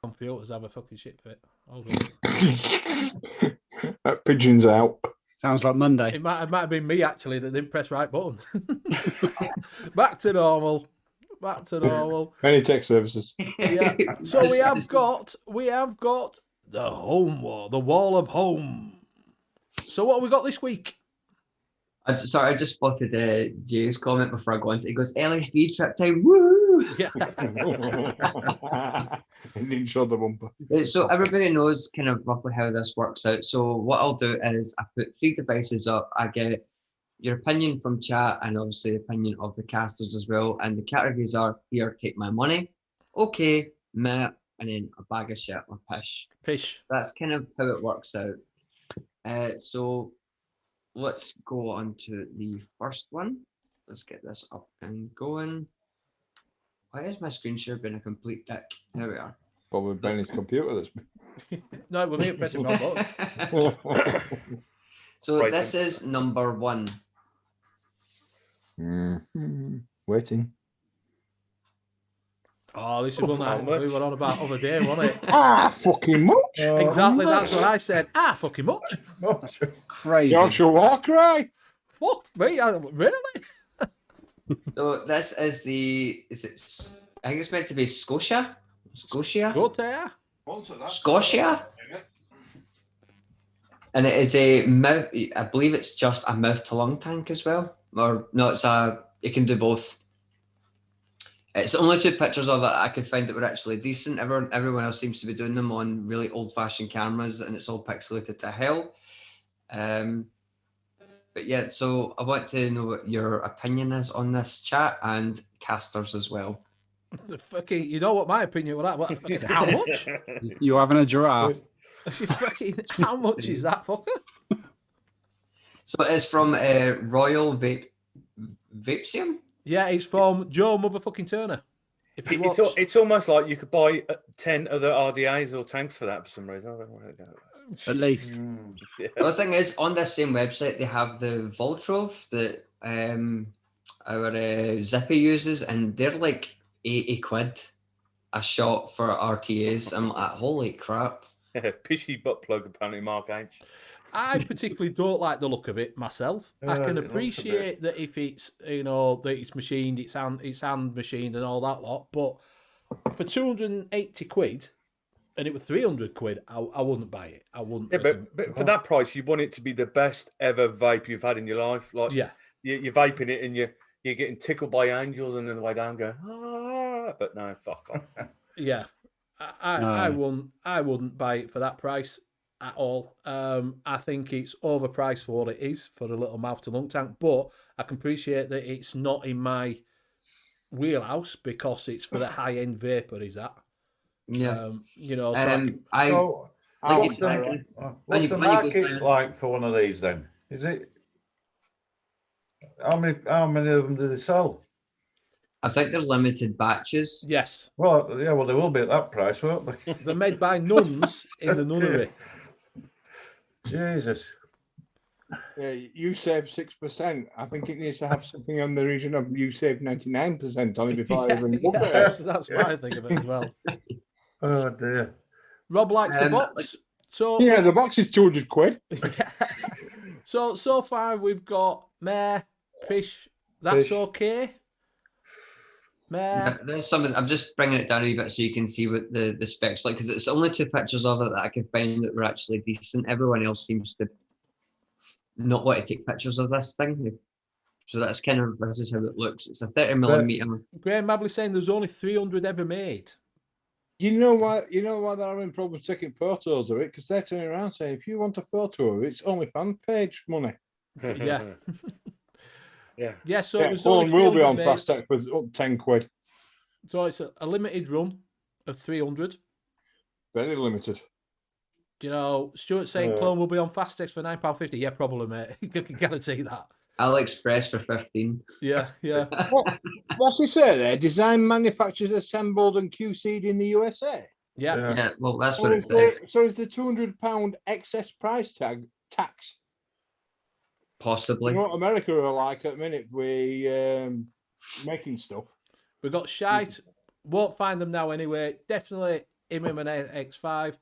Computers have a fucking shit fit. Hold on. That pigeon's out. Sounds like Monday. It might have been me actually that didn't press right button. Back to normal. Back to normal. Any tech services. Yeah. So we have got the home wall, the wall of home. So what have we got this week? I just spotted Jay's comment before I go into it. He goes, LSD trip time, woo! Yeah. And didn't show the bumper. So everybody knows kind of roughly how this works out. So what I'll do is I put 3 devices up. I get your opinion from chat and obviously the opinion of the casters as well. And the categories are here, take my money, okay, meh, and then a bag of shit or pish. Fish. That's kind of how it works out. So let's go on to the first one. Let's get this up and going. Why is my screen share been a complete dick? There we are. Probably Benny's computer that's No, we're here pressing wrong button. So Right. this is number 1. Waiting. Oh, this is one that How much? we were on about other day, wasn't it? Fucking much. Exactly, that's what I said. Fucking much. Crazy. Yorkshire war cry. Fuck me, really? So this is I think it's meant to be Scotia? Go there. Scotia? And it is a mouth. I believe it's just a mouth to lung tank as well, or no? It can do both. It's only 2 pictures of it I could find that were actually decent. Everyone else seems to be doing them on really old-fashioned cameras, and it's all pixelated to hell. But yeah, so I want to know what your opinion is on this, chat, and casters as well. Fucking, you know what my opinion was that? What, fucking, how much? You're having a giraffe. Fucking, how much is that, fucker? So it's from Royal Vapesium. Yeah, it's from Joe Motherfucking Turner. If you watch... It's almost like you could buy 10 other RDAs or tanks for that for some reason. I don't know where to go. At least. Yeah. Well, the thing is, on this same website, they have the Voltrov that our Zippy uses, and they're like 80 quid a shot for RTAs. I'm like, holy crap. Pishy butt plug, apparently, Mark H. I particularly don't like the look of it myself. I can appreciate that if it's, you know, that it's machined, it's hand machined and all that lot, but for 280 quid, and it was 300 quid, I wouldn't buy it. I wouldn't. Yeah, but for that price, you want it to be the best ever vape you've had in your life. Like, yeah, you're vaping it and you're getting tickled by angels, and then the way down going, ah, but no, fuck off. Yeah, I wouldn't buy it for that price at all. I think it's overpriced for what it is for a little mouth to lung tank, but I can appreciate that it's not in my wheelhouse because it's for the high end vapor. Is that? Yeah. You know, so what's the market like for one of these then? Is it how many of them do they sell? I think they're limited batches. Yes. Well, yeah, well they will be at that price, won't they? They're made by nuns in the nunnery. Jesus. Yeah, you save 6%. I think it needs to have something on the region of you save 99% on it before I even look at it. That's what I think of it as well. Oh dear. Rob likes the box. So yeah, the box is 200 quid. Yeah. So far we've got Mare, Pish. That's okay. Mare. There's something. I'm just bringing it down a wee bit so you can see what the specs like, because it's only 2 pictures of it that I can find that were actually decent. Everyone else seems to not want to take pictures of this thing. So that's kind of, this is how it looks. It's a 30mm. Graham Mabley saying there's only 300 ever made. You know why they're having problems taking photos of it? Because they're turning around saying, if you want a photo of it, it's only fan page money. Yeah. Yeah. So yeah, it was one will be on made. fast tech for up 10 quid. So it's a limited run of 300. Very limited. You know, Stuart saying clone will be on Fastex for £9.50. Yeah, probably, mate. You can guarantee that. AliExpress for 15. Yeah. What's he say there? Design, manufactured, assembled, and QC'd in the USA. Yeah. Well, that's what it says. So is the £200 excess price tag tax? Possibly. You know what America are like at the minute with making stuff. We've got shite. Won't find them now anyway. Definitely him and X5.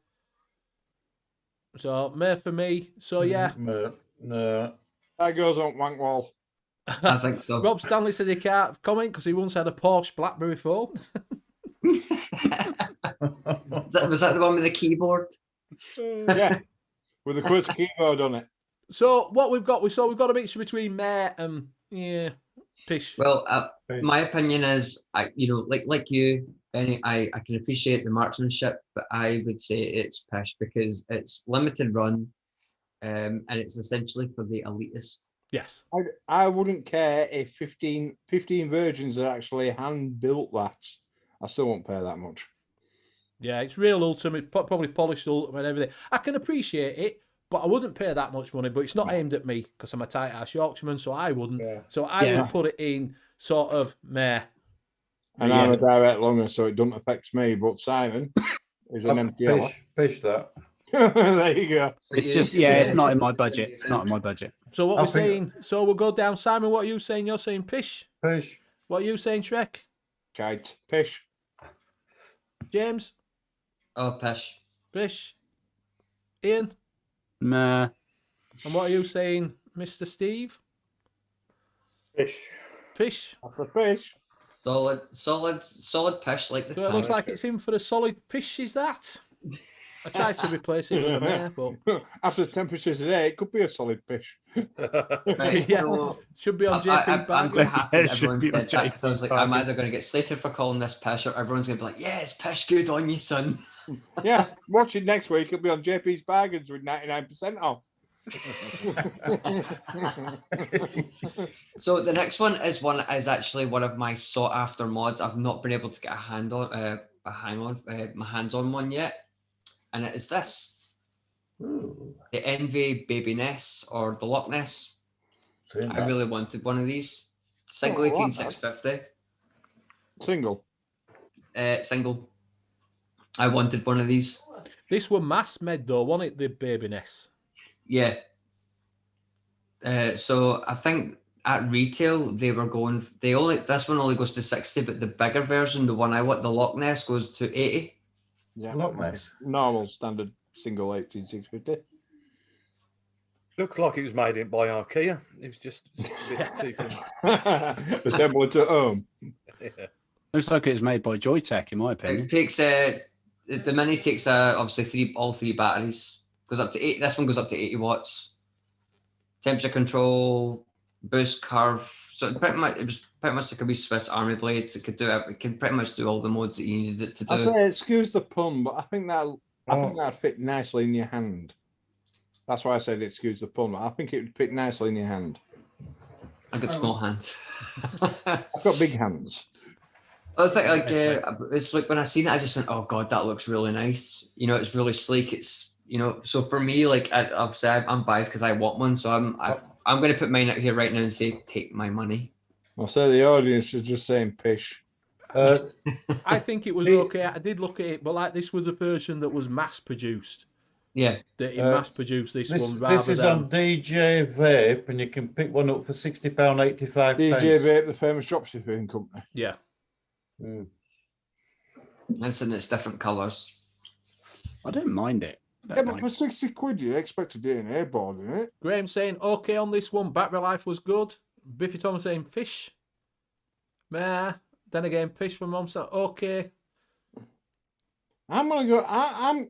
So, Mare for me. So, yeah. No. That goes on wank wall. I think so. Rob Stanley said he can't comment because he once had a Porsche BlackBerry phone. Was that the one with the keyboard? Yeah, with the QWERTY keyboard on it. So what we've got a mixture between Mare and Pish. Well, my opinion is, like you, Benny, I can appreciate the marksmanship, but I would say it's Pish because it's limited run, and it's essentially for the elitists. Yes. I wouldn't care if 15 versions are actually hand built that. I still won't pay that much. Yeah, it's real ultimate, probably polished ultimate and everything. I can appreciate it, but I wouldn't pay that much money. But it's not aimed at me because I'm a tight ass Yorkshireman, so I wouldn't. Yeah. So I would put it in sort of Mare. And I'm a direct longer, so it doesn't affect me. But Simon is an empty Pish that. There you go. It's just it's not in my budget. It's not in my budget. So what we're saying? So we'll go down. Simon, what are you saying? You're saying Pish. Pish. What are you saying, Shrek? Kite. Pish. James. Oh, Pish. Pish. Ian. Nah. And what are you saying, Mr. Steve? Fish. Fish. That's a fish. Solid Pish like the So it looks like it's in for a solid Pish, is that? I tried to replace it with a mare, but After the temperatures today, it could be a solid fish. Right, yeah, so should be on JP I'm Bargains. happy It that should everyone be on said that because I was like, JP I'm Bargains. either going to get slated for calling this pish, or everyone's going to be like, yeah, it's pish, good on you, son. Yeah, watch it next week. It'll be on JP's Bargains with 99% off. So the next one is actually one of my sought after mods. I've not been able to get my hands on one yet, and it is this: the N.U.V. Baby Ness or the Loch Ness. Seen I that. really wanted one of these. Single Oh, I like 18650. Single. Single. I wanted one of these. This were mass made though, wasn't it? The baby nest. Yeah. So I think at retail this one only goes to 60, but the bigger version, the one I want, the Loch Ness, goes to 80. Yeah. Loch Ness. Normal standard single 18650. Looks like it was made in by IKEA. It was just a bit cheaper. Assemble it to home. Yeah. Looks like it was made by Joytech, in my opinion. It takes the mini takes obviously all three batteries. Goes up to 8. This one goes up to 80 watts. Temperature control, boost curve. So it was pretty much like a wee Swiss Army blade. It could do it. It can pretty much do all the modes that you needed it to I do. say, excuse the pun, but I think that'd fit nicely in your hand. That's why I said excuse the pun. I think it would fit nicely in your hand. I've got small hands. I've got big hands. I think it's like when I seen it, I just went, "Oh God, that looks really nice." You know, it's really sleek. It's so for me, like obviously I'm biased because I want one, so I'm going to put mine out here right now and say, "Take my money." I'll say the audience is just saying pish. I think it was okay. I did look at it, but like this was a version that was mass produced. Yeah. That he mass produced this one rather This is than on DJ Vape, and you can pick one up for £60.85. DJ Vape, the famous dropshipping company. yeah. Mm. It's in its different colours. I don't mind it. Yeah, but for 60 quid, you expect a DNA board in it. Graham saying okay on this one. Battery life was good. Biffy Thomas saying fish. Meh. Then again, fish from Mom said okay. I'm gonna go.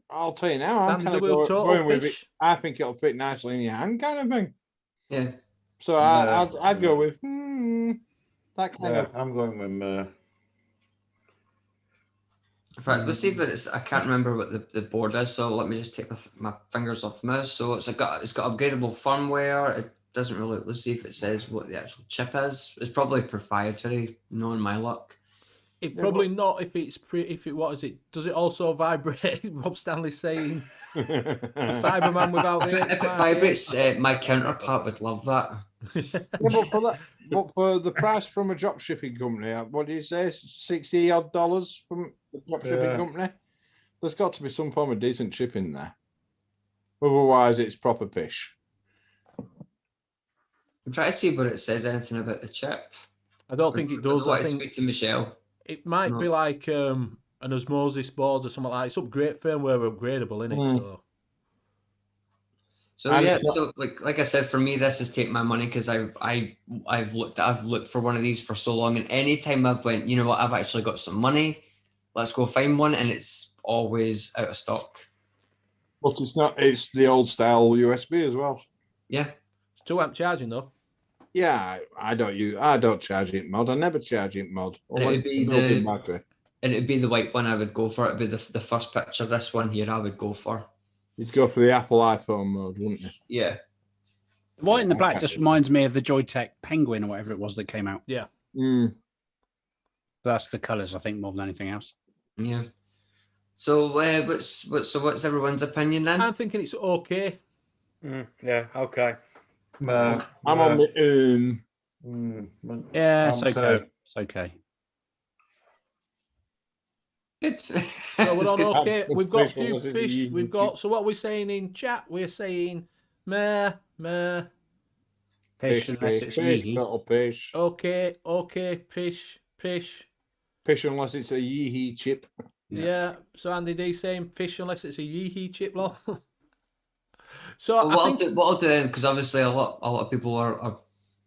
I'll tell you now. I'm kind of going with it. I think it'll fit nicely in your hand, kind of thing. Yeah. So I'd go with that kind of. I'm going with. In fact, let's see if it's. I can't remember what the board is, so let me just take my fingers off the mouse. So it's got upgradable firmware. It doesn't really. Let's see if it says what the actual chip is. It's probably proprietary, knowing my luck. It probably not if it's what is it? Does it also vibrate? Rob Stanley saying Cyberman without If it vibrates, my counterpart would love that. Yeah, but for the price from a drop shipping company, what do you say? $60 from the drop shipping company. There's got to be some form of decent chip in there. Otherwise, it's proper pish. I'm trying to see what it says. Anything about the chip? I don't think it does. I think speak to Michelle. It might be like an osmosis board or something like that. It's upgrade firmware upgradable, isn't it? So yeah, so like I said, for me, this is take my money because I've looked for one of these for so long, and anytime I've went, you know what, I've actually got some money, let's go find one, and it's always out of stock. But it's not. It's the old style USB as well. Yeah. It's 2 amp charging though. Yeah, I don't charge it mod. I never charge it mod. And it would be the white one I would go for. It'd be the first picture. This one here I would go for. You'd go for the Apple iPhone mode, wouldn't you? Yeah. The white and the black just reminds me of the Joytech Penguin or whatever it was that came out. Yeah. That's the colours, I think, more than anything else. Yeah. So what's everyone's opinion then? I'm thinking it's okay. Yeah. Okay. I'm on the yeah, it's okay. It's okay. Good. So we're on okay. We've got a few fish. We've got. So what we're saying in chat, we're saying meh. Fish unless it's fish. Okay. Fish unless it's a yee chip. Yeah. So Andy D saying fish unless it's a yee chip, lol. So well, what I'll do, because obviously a lot of people are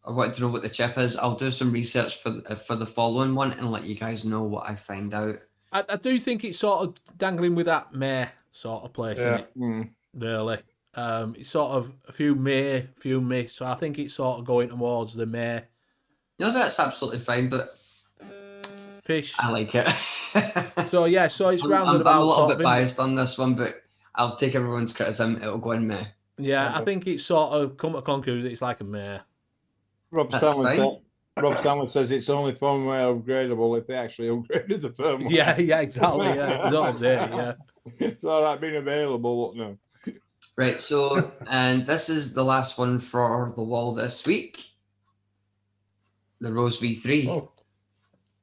wanting to know what the chip is. I'll do some research for the following one and let you guys know what I find out. I do think it's sort of dangling with that meh sort of place, Yeah. isn't it? Really. It's sort of a few May, few May. So I think it's sort of going towards the May. No, that's absolutely fine, but Pish. I like it. So yeah, so it's rounded I'm about a little sort bit of biased on this one, but I'll take everyone's criticism. It'll go in May. Yeah, I think it's sort of come to conclusion it's like a May. Rob That's fine. Stanley says it's only firmware upgradable if they actually upgraded the firmware. Yeah, exactly. Yeah, if they don't update it, yeah. It's all right being available, no. Right, so, and this is the last one for the wall this week. The Rose V3. Oh,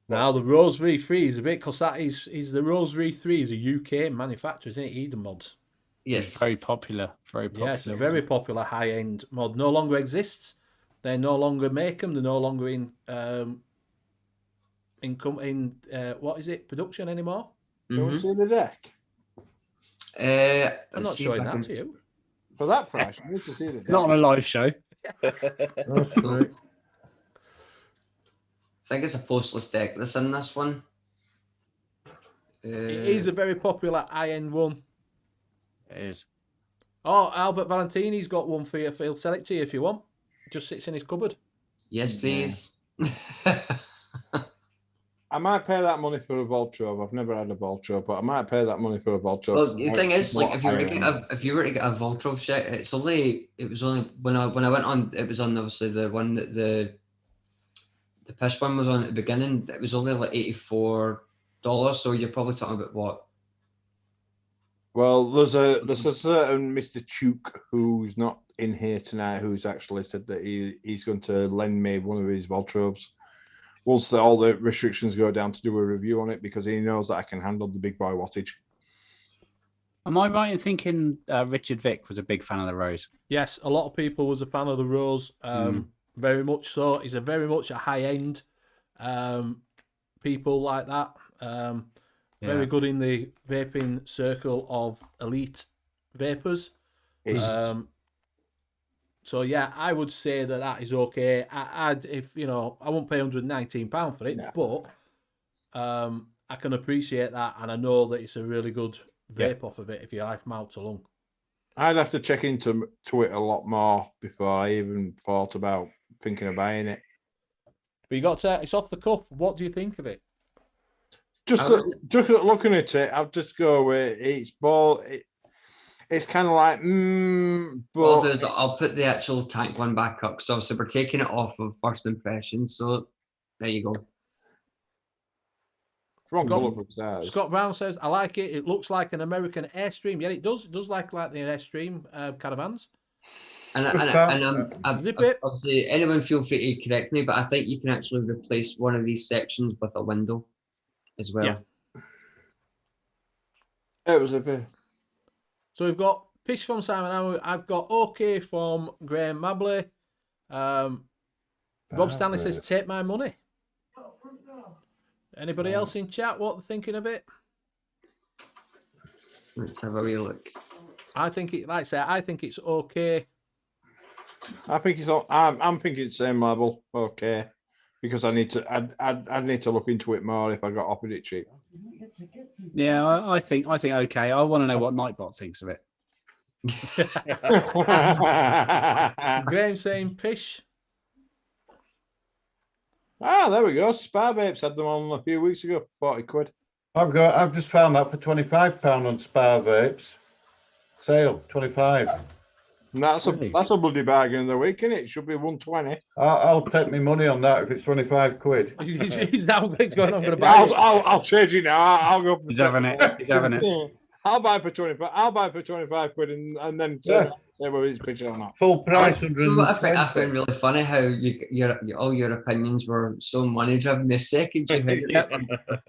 Now the Rose V3 is a bit because that is the Rose V3 is a UK manufacturer, isn't it? Eden Mods. Yes. Very popular. Very popular. Yes, a very popular high end mod. No longer exists. They no longer make them. They're no longer in what is it, production anymore. Don't you see the deck? I'm not showing that to you. For that price, you need to see the deck. Not on a live show. that's great. I think it's a postless deck that's in this one. It is a very popular high end one. It is. Oh, Albert Valentini's got one for you. He'll sell it to you if you want. Just sits in his cupboard. Yes, please. I might pay that money for a Voltrove. I've never had a Voltrove, but I might pay that money for a Voltrove. Well, the thing is, like, if you were to higher get a Voltrove set, it was only when I went on, it was on obviously the one that the Pish one was on at the beginning. It was only like $84. So you're probably talking about what? Well, there's a certain Mr. Chuk who's not in here tonight who's actually said that he's going to lend me one of his Voltroves once all the restrictions go down to do a review on it because he knows that I can handle the big boy wattage. Am I right in thinking Richard Vick was a big fan of the Rose? Yes, a lot of people was a fan of the Rose. Very much so. He's a very much a high end. People like that. Very good in the vaping circle of elite vapors. So yeah, I would say that is okay. I'd if I won't pay £119 for it, but I can appreciate that, and I know that it's a really good vape off of it if you like mouth to lung. I'd have to check into it a lot more before I even thought about thinking of buying it. But you got to, it's off the cuff. What do you think of it? Just looking at it, I'll just go with it's ball. It's kind of like, but What I'll do is I'll put the actual tank one back up because obviously we're taking it off of first impression. So there you go. Scott Brown says, I like it. It looks like an American Airstream. Yeah, it does. It does like the Airstream caravans. And obviously, anyone feel free to correct me, but I think you can actually replace one of these sections with a window as well. Yeah. It was a bit. So we've got Pish from Simon. I've got OK from Graham Mabley. Rob Stanley says, take my money. Anybody else in chat? What they're thinking of it? Let's have a wee look. I think I think it's okay. I think it's. I'm thinking it's same level. Okay, because I need to. I'd need to look into it more if I got offered it cheap. Yeah, I think okay. I want to know what Nightbot thinks of it. Graham saying Pish. There we go. Spar Vapes had them on a few weeks ago. 40 quid. I've just found that for £25 on Spar Vapes. Sale 25. And that's a bloody bargain of the week, isn't it? It should be 120. I'll take my money on that if it's 25 quid. He's now going. I'm going to buy it. I'll change it now. I'll go. He's having it. He's having it. I'll buy for 25. I'll buy for 25 quid and then say whether it's picture or not. Full price. I found really funny how your all your opinions were so money driven. The second you heard it,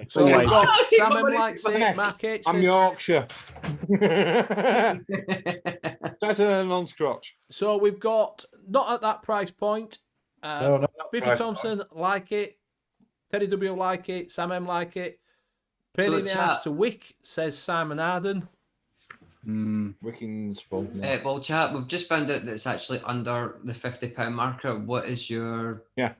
so we've got Salmon likes it. Mark H I'm says, Yorkshire. Better than non-scotch. So we've got not at that price point. Biffy Thompson like it. Teddy W like it. Sam M like it. Pain in the ass to Wick, says Simon Arden. Wicking's fun. Well, chat, we've just found out that it's actually under the £50 marker. What is your... Yeah.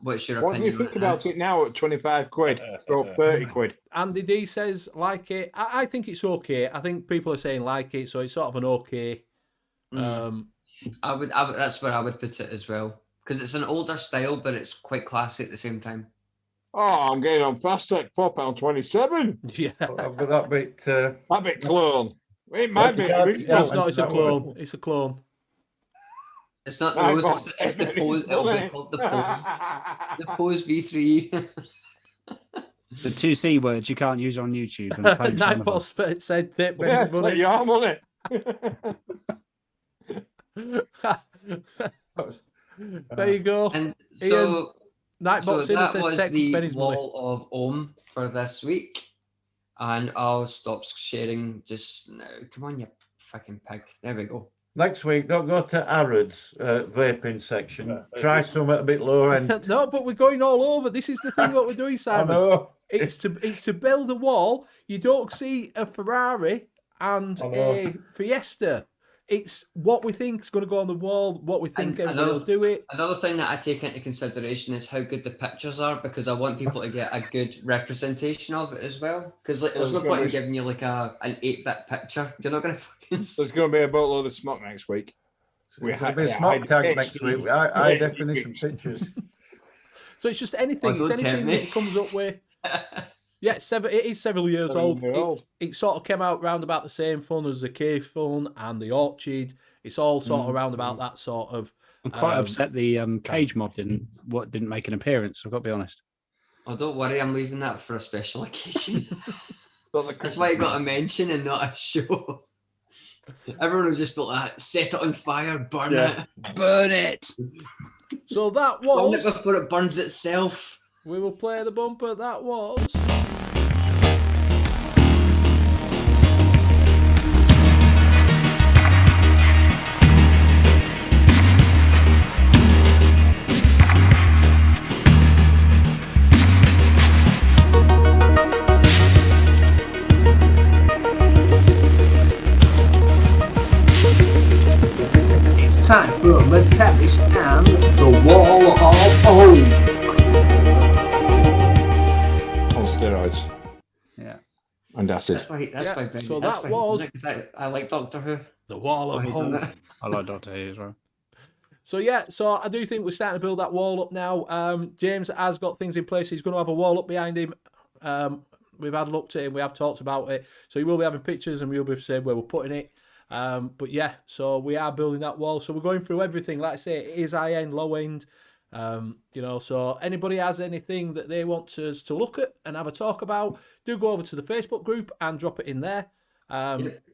what's your What do you opinion? think about it now at 25 quid, or 30 quid? Andy D says like it. I think it's okay. I think people are saying like it, so it's sort of an okay. I would. That's where I would put it as well, because it's an older style, but it's quite classy at the same time. Oh, I'm getting on fast tech, £4.27. Yeah, But that bit. That bit clone. It might be Yeah, original. it's not. It's a clone. It's a clone. It's not the I rose. bought It's the pose. It'll be called the pose. The pose V3. The 2 C words you can't use on YouTube. And poach one of them. Nightbot said tip. Yeah, Benny take your money. There you go. And so, Nightbot that says was tech the Benny's money. wall of Ohm for this week. And I'll stop sharing just now. Come on, you fucking pig. There we go. Next week, don't go to Arad's vaping section. Try some at a bit lower end. No, but we're going all over. This is the thing what we're doing, I Simon. know. It's to build a wall. You don't see a Ferrari and a Fiesta. It's what we think is going to go on the wall, what we think And everybody will do it. Another thing that I take into consideration is how good the pictures are, because I want people to get a good representation of it as well. Because like, there's no point in giving you like an 8-bit picture. You're not going to fucking. There's going to be a boatload of smoke next week. There'll be a smoke tag next week. High definition pictures. So it's just anything. Oh, It's don't tempt anything me. that it comes up with. Yeah, it is several years old. It sort of came out round about the same fun as the Cave Fun and the Orchid. It's all sort of round about that sort of. I'm quite upset the cage mod didn't make an appearance. I've got to be honest. Oh, don't worry, I'm leaving that for a special occasion. That's why I got a mention and not a show. Everyone will just be like, set it on fire, burn it. Burn it! So that Burn was. it before it burns itself. We will play the bumper. That was. It's time for the Tavish and the Wall of Ohm. On steroids. Yeah. And acid. That's why Ben. So that's that why, was- because I like Doctor Who. The Wall of Home. I like Doctor Who as well. So I do think we're starting to build that wall up now. James has got things in place. He's going to have a wall up behind him. We've had looked at it, we have talked about it. So he will be having pictures and we'll be saying where we're putting it. But yeah, so we are building that wall. So we're going through everything. Like I say, it is high end, low end. So anybody has anything that they want us to look at and have a talk about, do go over to the Facebook group and drop it in there.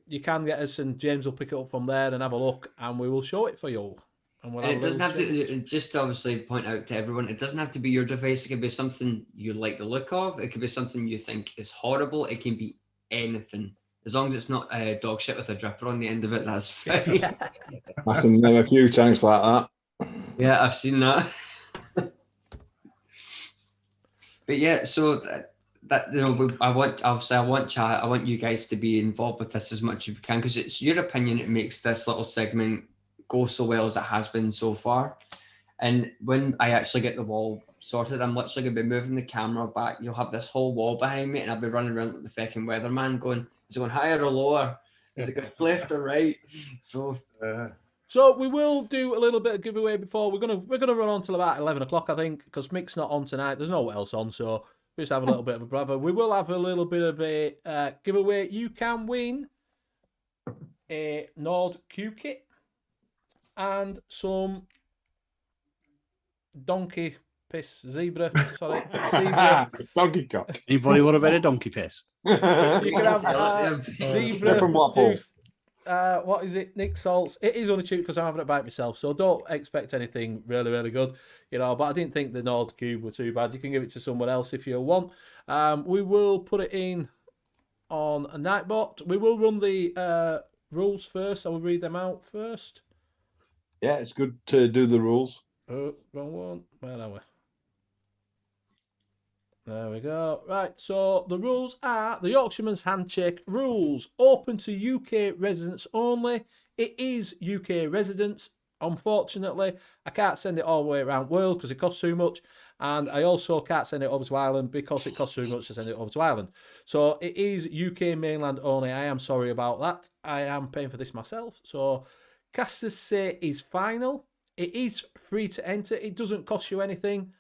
You can get us and James will pick it up from there and have a look and we will show it for you. And And it doesn't have to, just to obviously point out to everyone, it doesn't have to be your device. It could be something you like the look of. It could be something you think is horrible. It can be anything. As long as it's not dog shit with a dripper on the end of it, that's fine. I can name a few tanks like that. Yeah, I've seen that. But yeah, so I want you guys to be involved with this as much as you can, because it's your opinion. It makes this little segment go so well as it has been so far. And when I actually get the wall sorted, I'm literally going to be moving the camera back. You'll have this whole wall behind me, and I'll be running around like the fucking weatherman going, is it going higher or lower? Is it going left or right? So we will do a little bit of giveaway before. We're gonna run on till about 11 o'clock, I think, because Mick's not on tonight. There's no one else on, so we just have a little bit of a brother. We will have a little bit of a giveaway. You can win a Nord Q kit and some donkey piss zebra. Sorry, zebra. Donkey cock. Anybody want a bit of donkey piss? You can have zebra From Blackpool. juice. What is it? Nick Salts. It is only cheap because I'm having it by myself, so don't expect anything really, really good. But I didn't think the Nord Cube were too bad. You can give it to someone else if you want. We will put it in on a Nightbot. We will run the rules first. I will read them out first. Yeah, it's good to do the rules. Oh, wrong one. Where are we? There we go. Right, so the rules are the Yorkshireman's Handshake rules. Open to UK residents only. It is UK residents. Unfortunately, I can't send it all the way around the world because it costs too much. And I also can't send it over to Ireland because it costs too much to send it over to Ireland. So it is UK mainland only. I am sorry about that. I am paying for this myself. So Casters Say is final. It is free to enter. It doesn't cost you anything.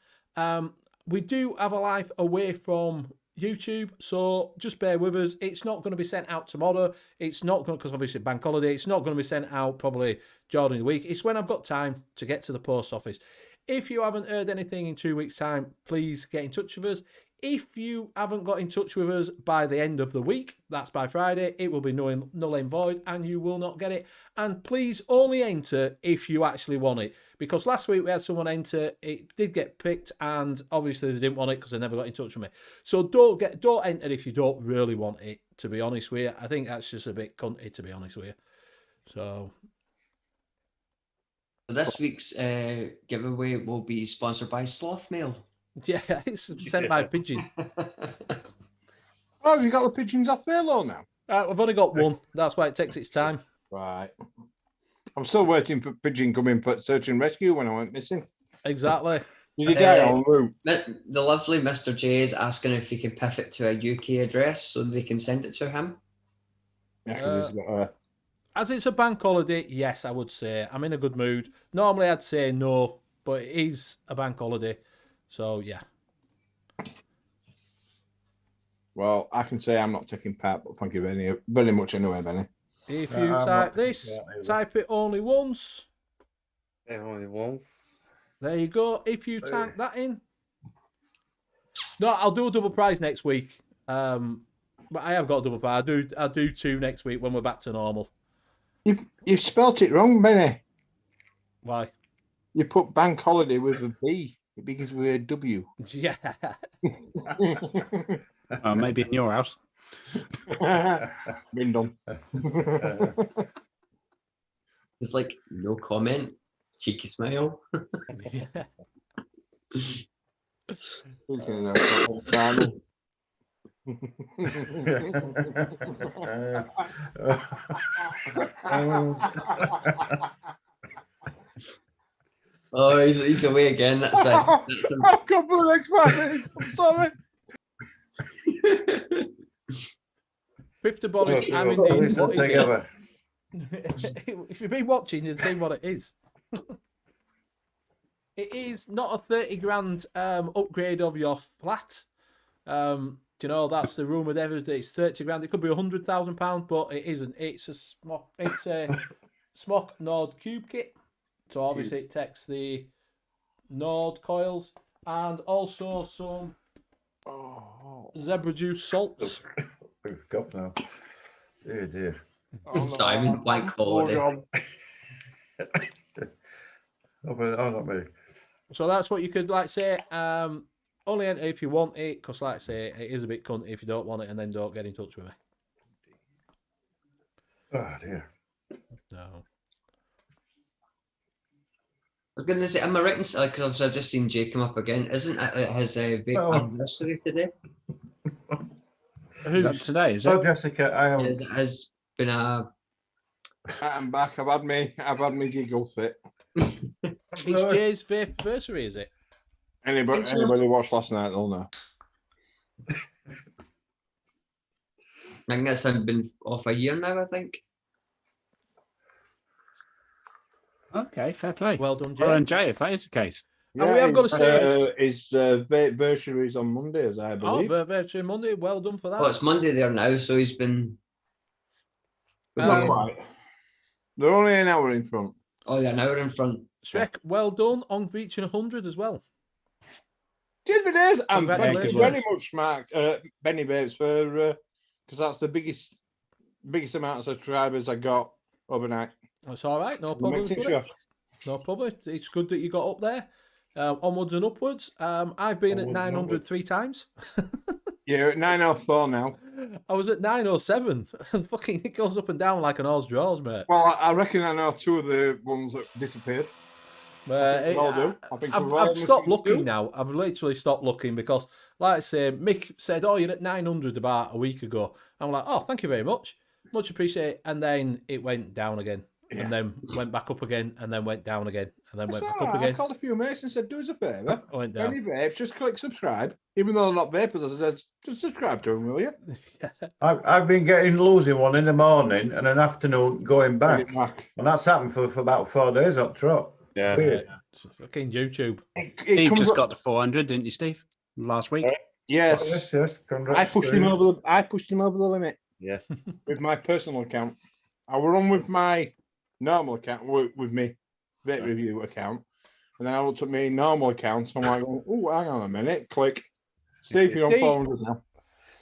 We do have a live away from YouTube, so just bear with us. It's not going to be sent out tomorrow. It's not going, because obviously bank holiday. It's not going to be sent out probably during the week. It's when I've got time to get to the post office. If you haven't heard anything in 2 weeks' time, please get in touch with us. If you haven't got in touch with us by the end of the week, that's by Friday, it will be null and void and you will not get it. And please only enter if you actually want it. Because last week we had someone enter, it did get picked and obviously they didn't want it because they never got in touch with me. So don't enter if you don't really want it, to be honest with you. I think that's just a bit cunty, to be honest with you. So this week's giveaway will be sponsored by Sloth Mail. yeah, it's sent by pigeon. Oh, have you got the pigeons off there, though, now? We've only got one. That's why it takes its time. Right. I'm still waiting for pigeon coming for search and rescue when I went missing. Exactly. Did you get it on route? The lovely Mr. J is asking if he can pivot to a UK address so they can send it to him. Yeah, 'cause he's got a... As it's a bank holiday, yes, I would say. I'm in a good mood. Normally I'd say no, but it is a bank holiday. So, yeah. Well, I can say I'm not taking part, but thank you very much anyway, Benny. If you type this, type it only once. Yeah, only once. There you go. If you type that in. No, I'll do a double prize next week. But I have got a double prize. I'll do 2 next week when we're back to normal. You've spelt it wrong, Benny. Why? You put bank holiday with a B. It begins with a W. Yeah. Maybe in your house. Been done. It's like, no comment, cheeky smile. Yeah. Oh, he's away again. That's it. I've got for the next 5 minutes. I'm sorry. 50 bodies, I'm in the what is it? If you've been watching, you've seen what it is. It is not a 30 grand upgrade of your flat. Do you know, that's the rumour there is that it's 30 grand. It could be £100,000, but it isn't. It's a Smock Nord Cube kit. So obviously it takes the Nord coils and also some zebra juice salts. We've got now. Dear, dear. Simon, white holiday. Not me. So that's what you could say. Only enter if you want it, because like I say, it is a bit cunty if you don't want it and then don't get in touch with me. Oh dear. No. I was going to say, am I right? Because I've just seen Jay come up again. Isn't it his vape anniversary today? Is that today? Is it? Oh, Jessica, I am. It has been a. I'm back. I've had me giggle fit. It's Jay's vape anniversary, is it? Anybody watched last night? They'll know. Magnus had been off a year now, I think. Okay, fair play. Well done, Jay. Well done, Jay, if that is the case. And we have got to say his vape anniversary is on Monday, as I believe. vape anniversary Monday. Well done for that. Well, it's Monday there now, so he's been. Not quite. They're only an hour in front. Oh, yeah, an hour in front. Shrek, well done on reaching 100 as well. Cheers, my days. And thank you Congratulations. very much, Mark, Benny Babes, for because that's the biggest amount of subscribers I got overnight. That's all right. No The problem. Mexican chef. No problem. It's good that you got up there. Onwards and upwards. I've been at 900 3 times. You're at 904 now. I was at 907. Fucking, it goes up and down like an horse draws, mate. Well, I reckon I know 2 of the ones that disappeared. I've stopped looking now. I've literally stopped looking because, like I say, Mick said, "Oh, you're at 900 about a week ago." I'm like, "Oh, thank you very much, much appreciated." And then it went down again. and then went back up again, and then went down again, and then went That's back all up right. I again. called a few mates and said, do us a favour. I went down. Any vapes, just click subscribe. Even though they're not vapors, I said, just subscribe to them, will you? I've been losing one in the morning and an afternoon going back. And that's happened for about 4 days up trot. Yeah. Weird. It's fucking YouTube. Steve just got to 400, didn't you, Steve? Last week. Yes. Oh, yes. Congrats, I pushed him over the limit. Yeah. With my personal account. I were on with my normal account, with me vape review account. And then I looked at my normal account. I'm like, oh, hang on a minute. Click. Steve, you're on 400 now.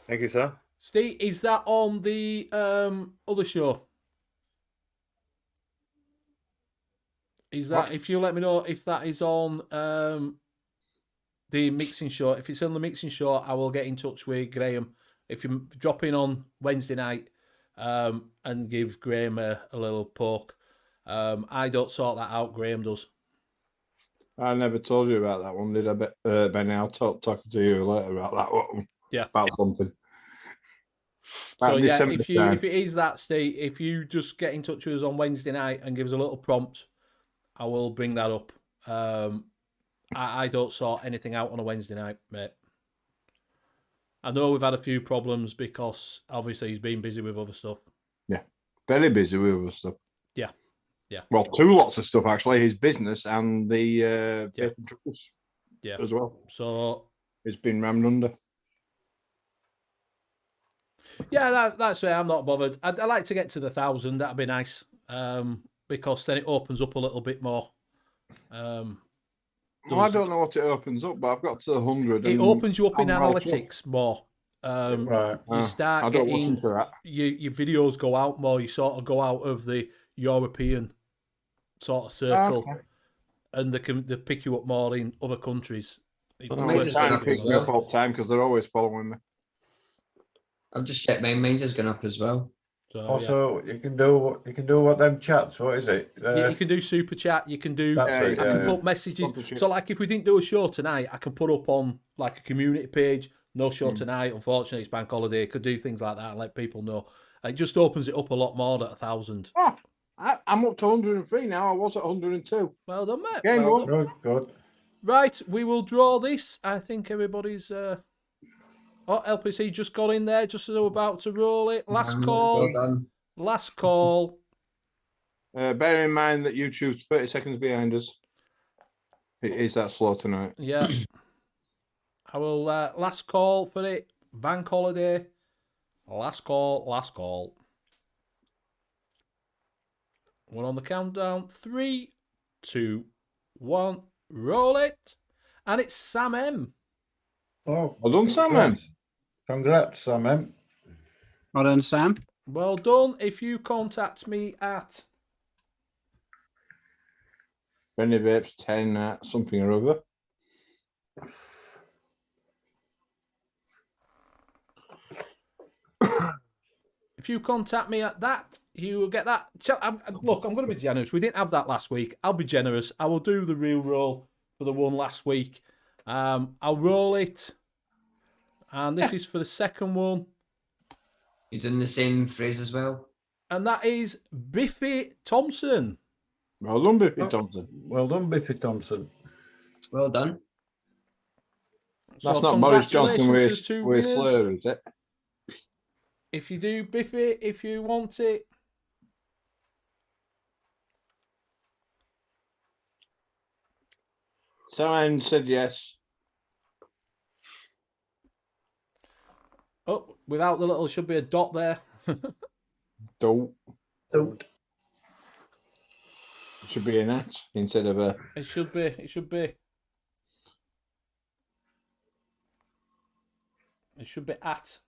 Thank you, sir. Steve, is that on the other show? Is that, What? if you let me know if that is on the mixing show. If it's on the mixing show, I will get in touch with Graham. If you drop in on Wednesday night and give Graham a little poke. I don't sort that out, Graham does. I never told you about that one, did I, Benny? I'll talk to you later about that one. Yeah. About something. So About yeah, December if it is that, Steve, if you just get in touch with us on Wednesday night and give us a little prompt, I will bring that up. I don't sort anything out on a Wednesday night, mate. I know we've had a few problems because obviously he's been busy with other stuff. Yeah, very busy with other stuff. Yeah, yeah. Well, two lots of stuff actually. His business and the vaping truckers. Yeah, as well. So it's been rammed under. Yeah, that's it. I'm not bothered. I'd like to get to the 1,000. That'd be nice, because then it opens up a little bit more. Well, I don't know what it opens up, but I've got to the 100. It opens you up in analytics more. Right. You start I don't watch getting into that. your videos go out more. You sort of go out of the European sort of circle, and they pick you up more in other countries. Mine's trying to pick me up all the time because they're always following me. I've just checked mine. Mine's has gone up as well. So, also, you can do what them chats. What is it? You can do super chat. You can do. That's it, I can put messages. So, like, if we didn't do a show tonight, I can put up on like a community page. No show tonight. Unfortunately, it's bank holiday. Could do things like that and let people know. It just opens it up a lot more at 1,000. Oh, I'm up to 103 now. I was at 102. Well done, mate. Game well on. done. Good. Right, we will draw this. I think everybody's. Oh, LPC just got in there, just as they were about to roll it. Last call. Well done. Last call. Bear in mind that YouTube's 30 seconds behind us. It is that slow tonight. Yeah. I will. Last call for it. Bank holiday. Last call. Last call. We're on the countdown. 3, 2, 1. Roll it. And it's Sam M. Oh, well done, Sam M. Congrats, Sam M. Well done, Sam. Well done. If you contact me at Benny Vapes 10 at something or other. If you contact me at that, you will get that. Look, I'm going to be generous. We didn't have that last week. I'll be generous. I will do the real roll for the one last week. I'll roll it. And this is for the second one. You're doing the same phrase as well? And that is Biffy Thompson. Well done, Biffy Thompson. Well done, Biffy Thompson. Well done. That's not Boris Johnson with winners. Slayer, is it? If you do, Biffy, if you want it. Someone said yes. Oh, without the little, should be a dot there. Don't. Don't. It should be an at instead of a. It should be. It should be. It should be at.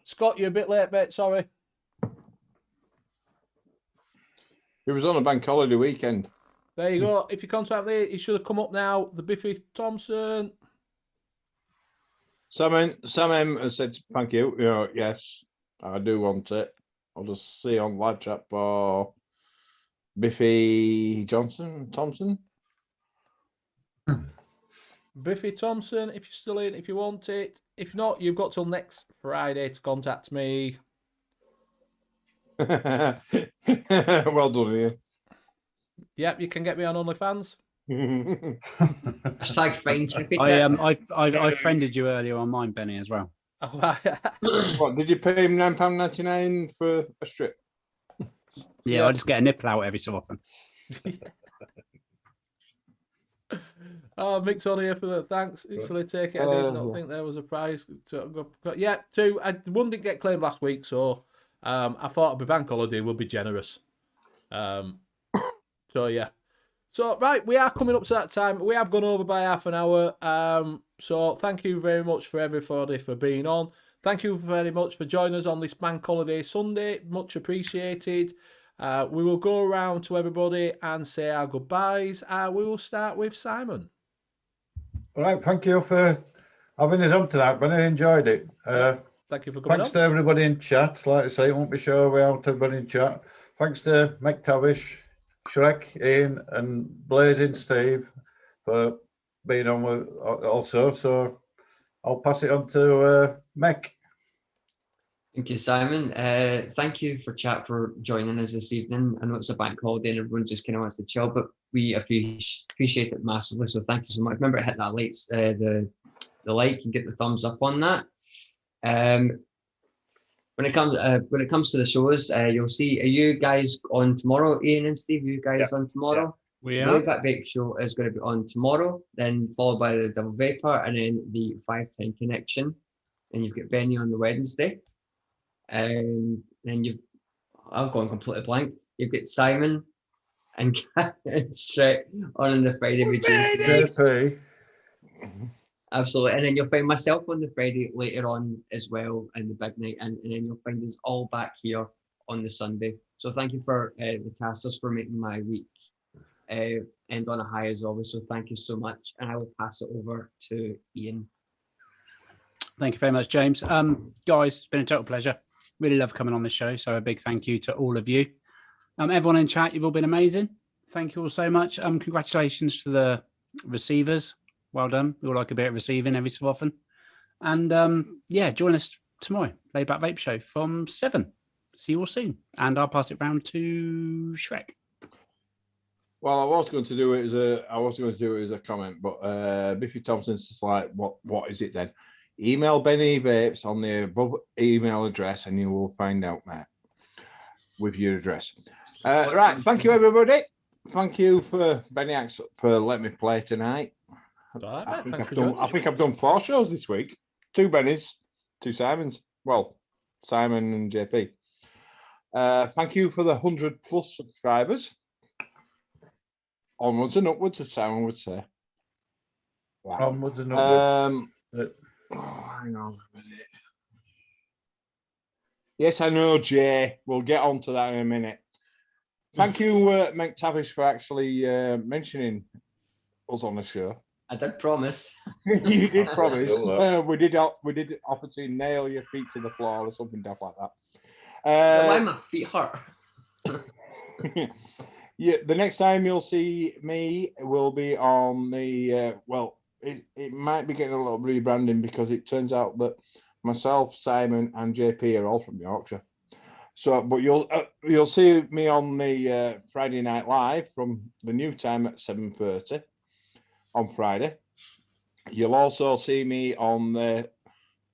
Scott, you're a bit late, mate. Sorry. It was on a bank holiday weekend. There you go. If you contact me, it should have come up now. The Biffy Thompson. Sam M has said thank you. Yes, I do want it. I'll just see on live chat for Biffy Thompson. Biffy Thompson, if you're still in, if you want it. If not, you've got till next Friday to contact me. Well done, Ian. Yep, you can get me on OnlyFans. Hashtag find Chippy. I friended you earlier on mine, Benny, as well. What did you pay him £9.99 for a strip? Yeah, I just get a nipple out every so often. Oh, Mick's on here for the thanks. Easily take it. I did not think there was a prize. Yeah, two. One didn't get claimed last week, so I thought a bank holiday would be generous. So yeah. So right, we are coming up to that time. We have gone over by half an hour. So thank you very much for everybody for being on. Thank you very much for joining us on this bank holiday Sunday. Much appreciated. We will go around to everybody and say our goodbyes. We will start with Simon. All right, thank you for having us on tonight, but I enjoyed it. Thank you for coming Thanks on. to everybody in chat. Like I say, it won't be sure we out everybody in chat. Thanks to Mick Tavish, Shrek, Ian, and Blazing Steve for being on with also. So I'll pass it on to Mick. Thank you, Simon. Thank you for chat for joining us this evening. I know it's a bank holiday and everyone just kind of wants to chill, but we appreciate it massively. So thank you so much. Remember to hit that the like and get the thumbs up on that. When it comes to the shows, you'll see. Are you guys on tomorrow, Ian and Steve? Are you guys on tomorrow? We So are. the Vape Show is going to be on tomorrow, then followed by the Double Vapor, and then the 510 Connection. And you've got Benny on the Wednesday. And then I've gone completely blank. You've got Simon and Shrek on the Friday between. JP. Absolutely. And then you'll find myself on the Friday later on as well in the big night. And then you'll find us all back here on the Sunday. So thank you for the casters for making my week end on a high as always. So thank you so much. And I will pass it over to Ian. Thank you very much, James. Guys, it's been a total pleasure. Really love coming on this show. So a big thank you to all of you. Everyone in chat, you've all been amazing. Thank you all so much. Congratulations to the receivers. Well done. We all like a bit of receiving every so often. And yeah, join us tomorrow, Layback Vape Show from 7. See you all soon. And I'll pass it round to Shrek. Well, I was going to do it as a comment, but Biffy Thompson's just like, what is it then? Email Benny Vapes on the above email address, and you will find out, Matt, with your address. Right, thank you, everybody. Thank you for Benny Axe for letting me play tonight. I think I've done 4 shows this week. 2 Bennys, 2 Simons. Well, Simon and JP. Thank you for the 100+ subscribers. Onwards and upwards, as Simon would say. Wow. Onwards and upwards. Hang on a minute. Yes, I know, Jay. We'll get on to that in a minute. Thank you, Mick Tavish, for actually mentioning us on the show. I did promise. You did promise. We did offer to nail your feet to the floor or something daft like that. Why my feet hurt? Yeah, the next time you'll see me will be on the it might be getting a little rebranding because it turns out that myself, Simon, and JP are all from Yorkshire. So, but you'll see me on the Friday Night Live from the new time at 7:30 on Friday. You'll also see me on the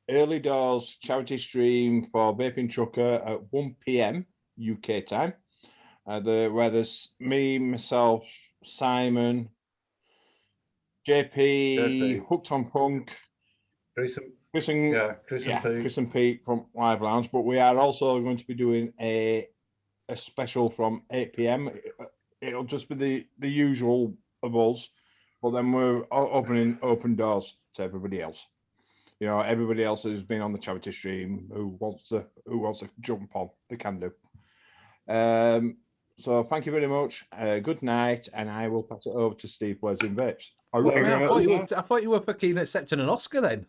early doors charity stream for Vaping Trucker at 1 p.m. UK time. Where there's me, myself, Simon, JP, Hooked on Punk, Chris and Pete from Live Lounge. But we are also going to be doing a special from 8 p.m. It'll just be the usual of us, but then we're opening open doors to everybody else. You know, everybody else who's been on the charity stream who wants to jump on, they can do. So thank you very much. Good night, and I will pass it over to Steve Blazing Vapes. I thought you were fucking accepting an Oscar then.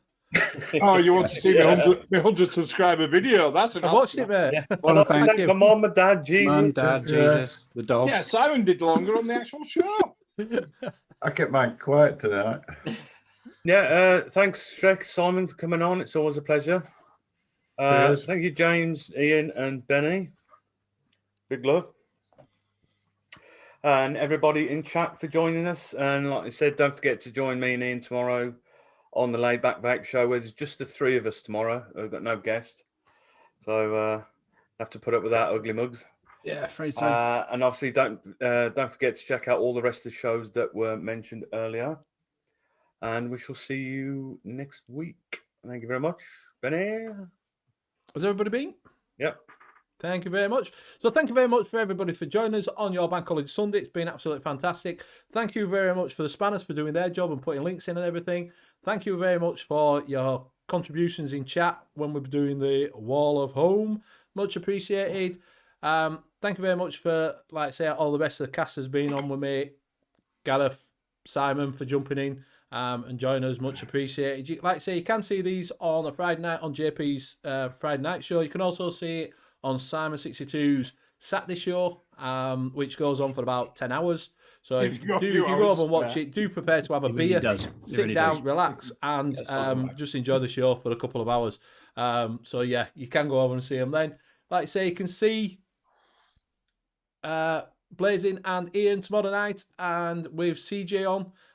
Oh, you want to see my 100 subscriber video? That's an. I watched it, mate. Yeah. Well, thank you. My mum and dad, Jesus. Mum, dad, Jesus, the dog. Yeah, Simon did longer on the actual show. I kept mine quiet tonight. Yeah, thanks, Shrek, Simon, for coming on. It's always a pleasure. Thank you, James, Ian, and Benny. Big love. And everybody in chat for joining us. And like I said, don't forget to join me and Ian tomorrow on the Laid Back Vape Show, where there's just the three of us tomorrow. We've got no guest. So have to put up with that, ugly mugs. Yeah, afraid so. And obviously don't forget to check out all the rest of the shows that were mentioned earlier. And we shall see you next week. Thank you very much. Benny. Has everybody been? Yep. Thank you very much. So thank you very much for everybody for joining us on your Bank Holiday Sunday. It's been absolutely fantastic. Thank you very much for the Spanners for doing their job and putting links in and everything. Thank you very much for your contributions in chat when we're doing the Wall of Home. Much appreciated. Thank you very much for, like I say, all the rest of the cast has been on with me. Gareth, Simon for jumping in and joining us. Much appreciated. Like I say, you can see these on a Friday night on JP's Friday night show. You can also see it on Simon 62's Saturday show, which goes on for about 10 hours. So if you go over and watch it, do prepare to have a beer, sit down, relax, and just enjoy the show for a couple of hours. So yeah, you can go over and see them then. Like I say, you can see Blazing and Ian tomorrow night, and with CJ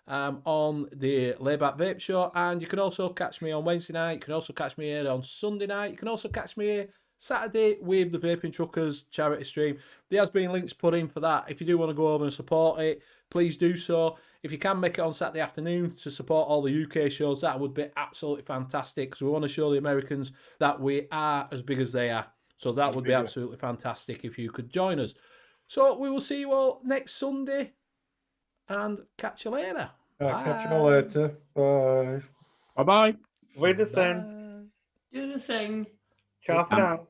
on the Layback Vape Show. And you can also catch me on Wednesday night. You can also catch me here on Sunday night. You can also catch me here Saturday with the Vaping Truckers charity stream. There has been links put in for that. If you do want to go over and support it, please do so. If you can make it on Saturday afternoon to support all the UK shows, that would be absolutely fantastic, because we want to show the Americans that we are as big as they are. So that would be absolutely fantastic if you could join us. So we will see you all next Sunday, and catch you later. Catch you all later. Bye. Bye-bye. Do the thing. Do the thing. Ciao for now.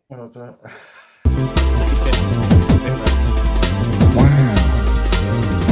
Wow.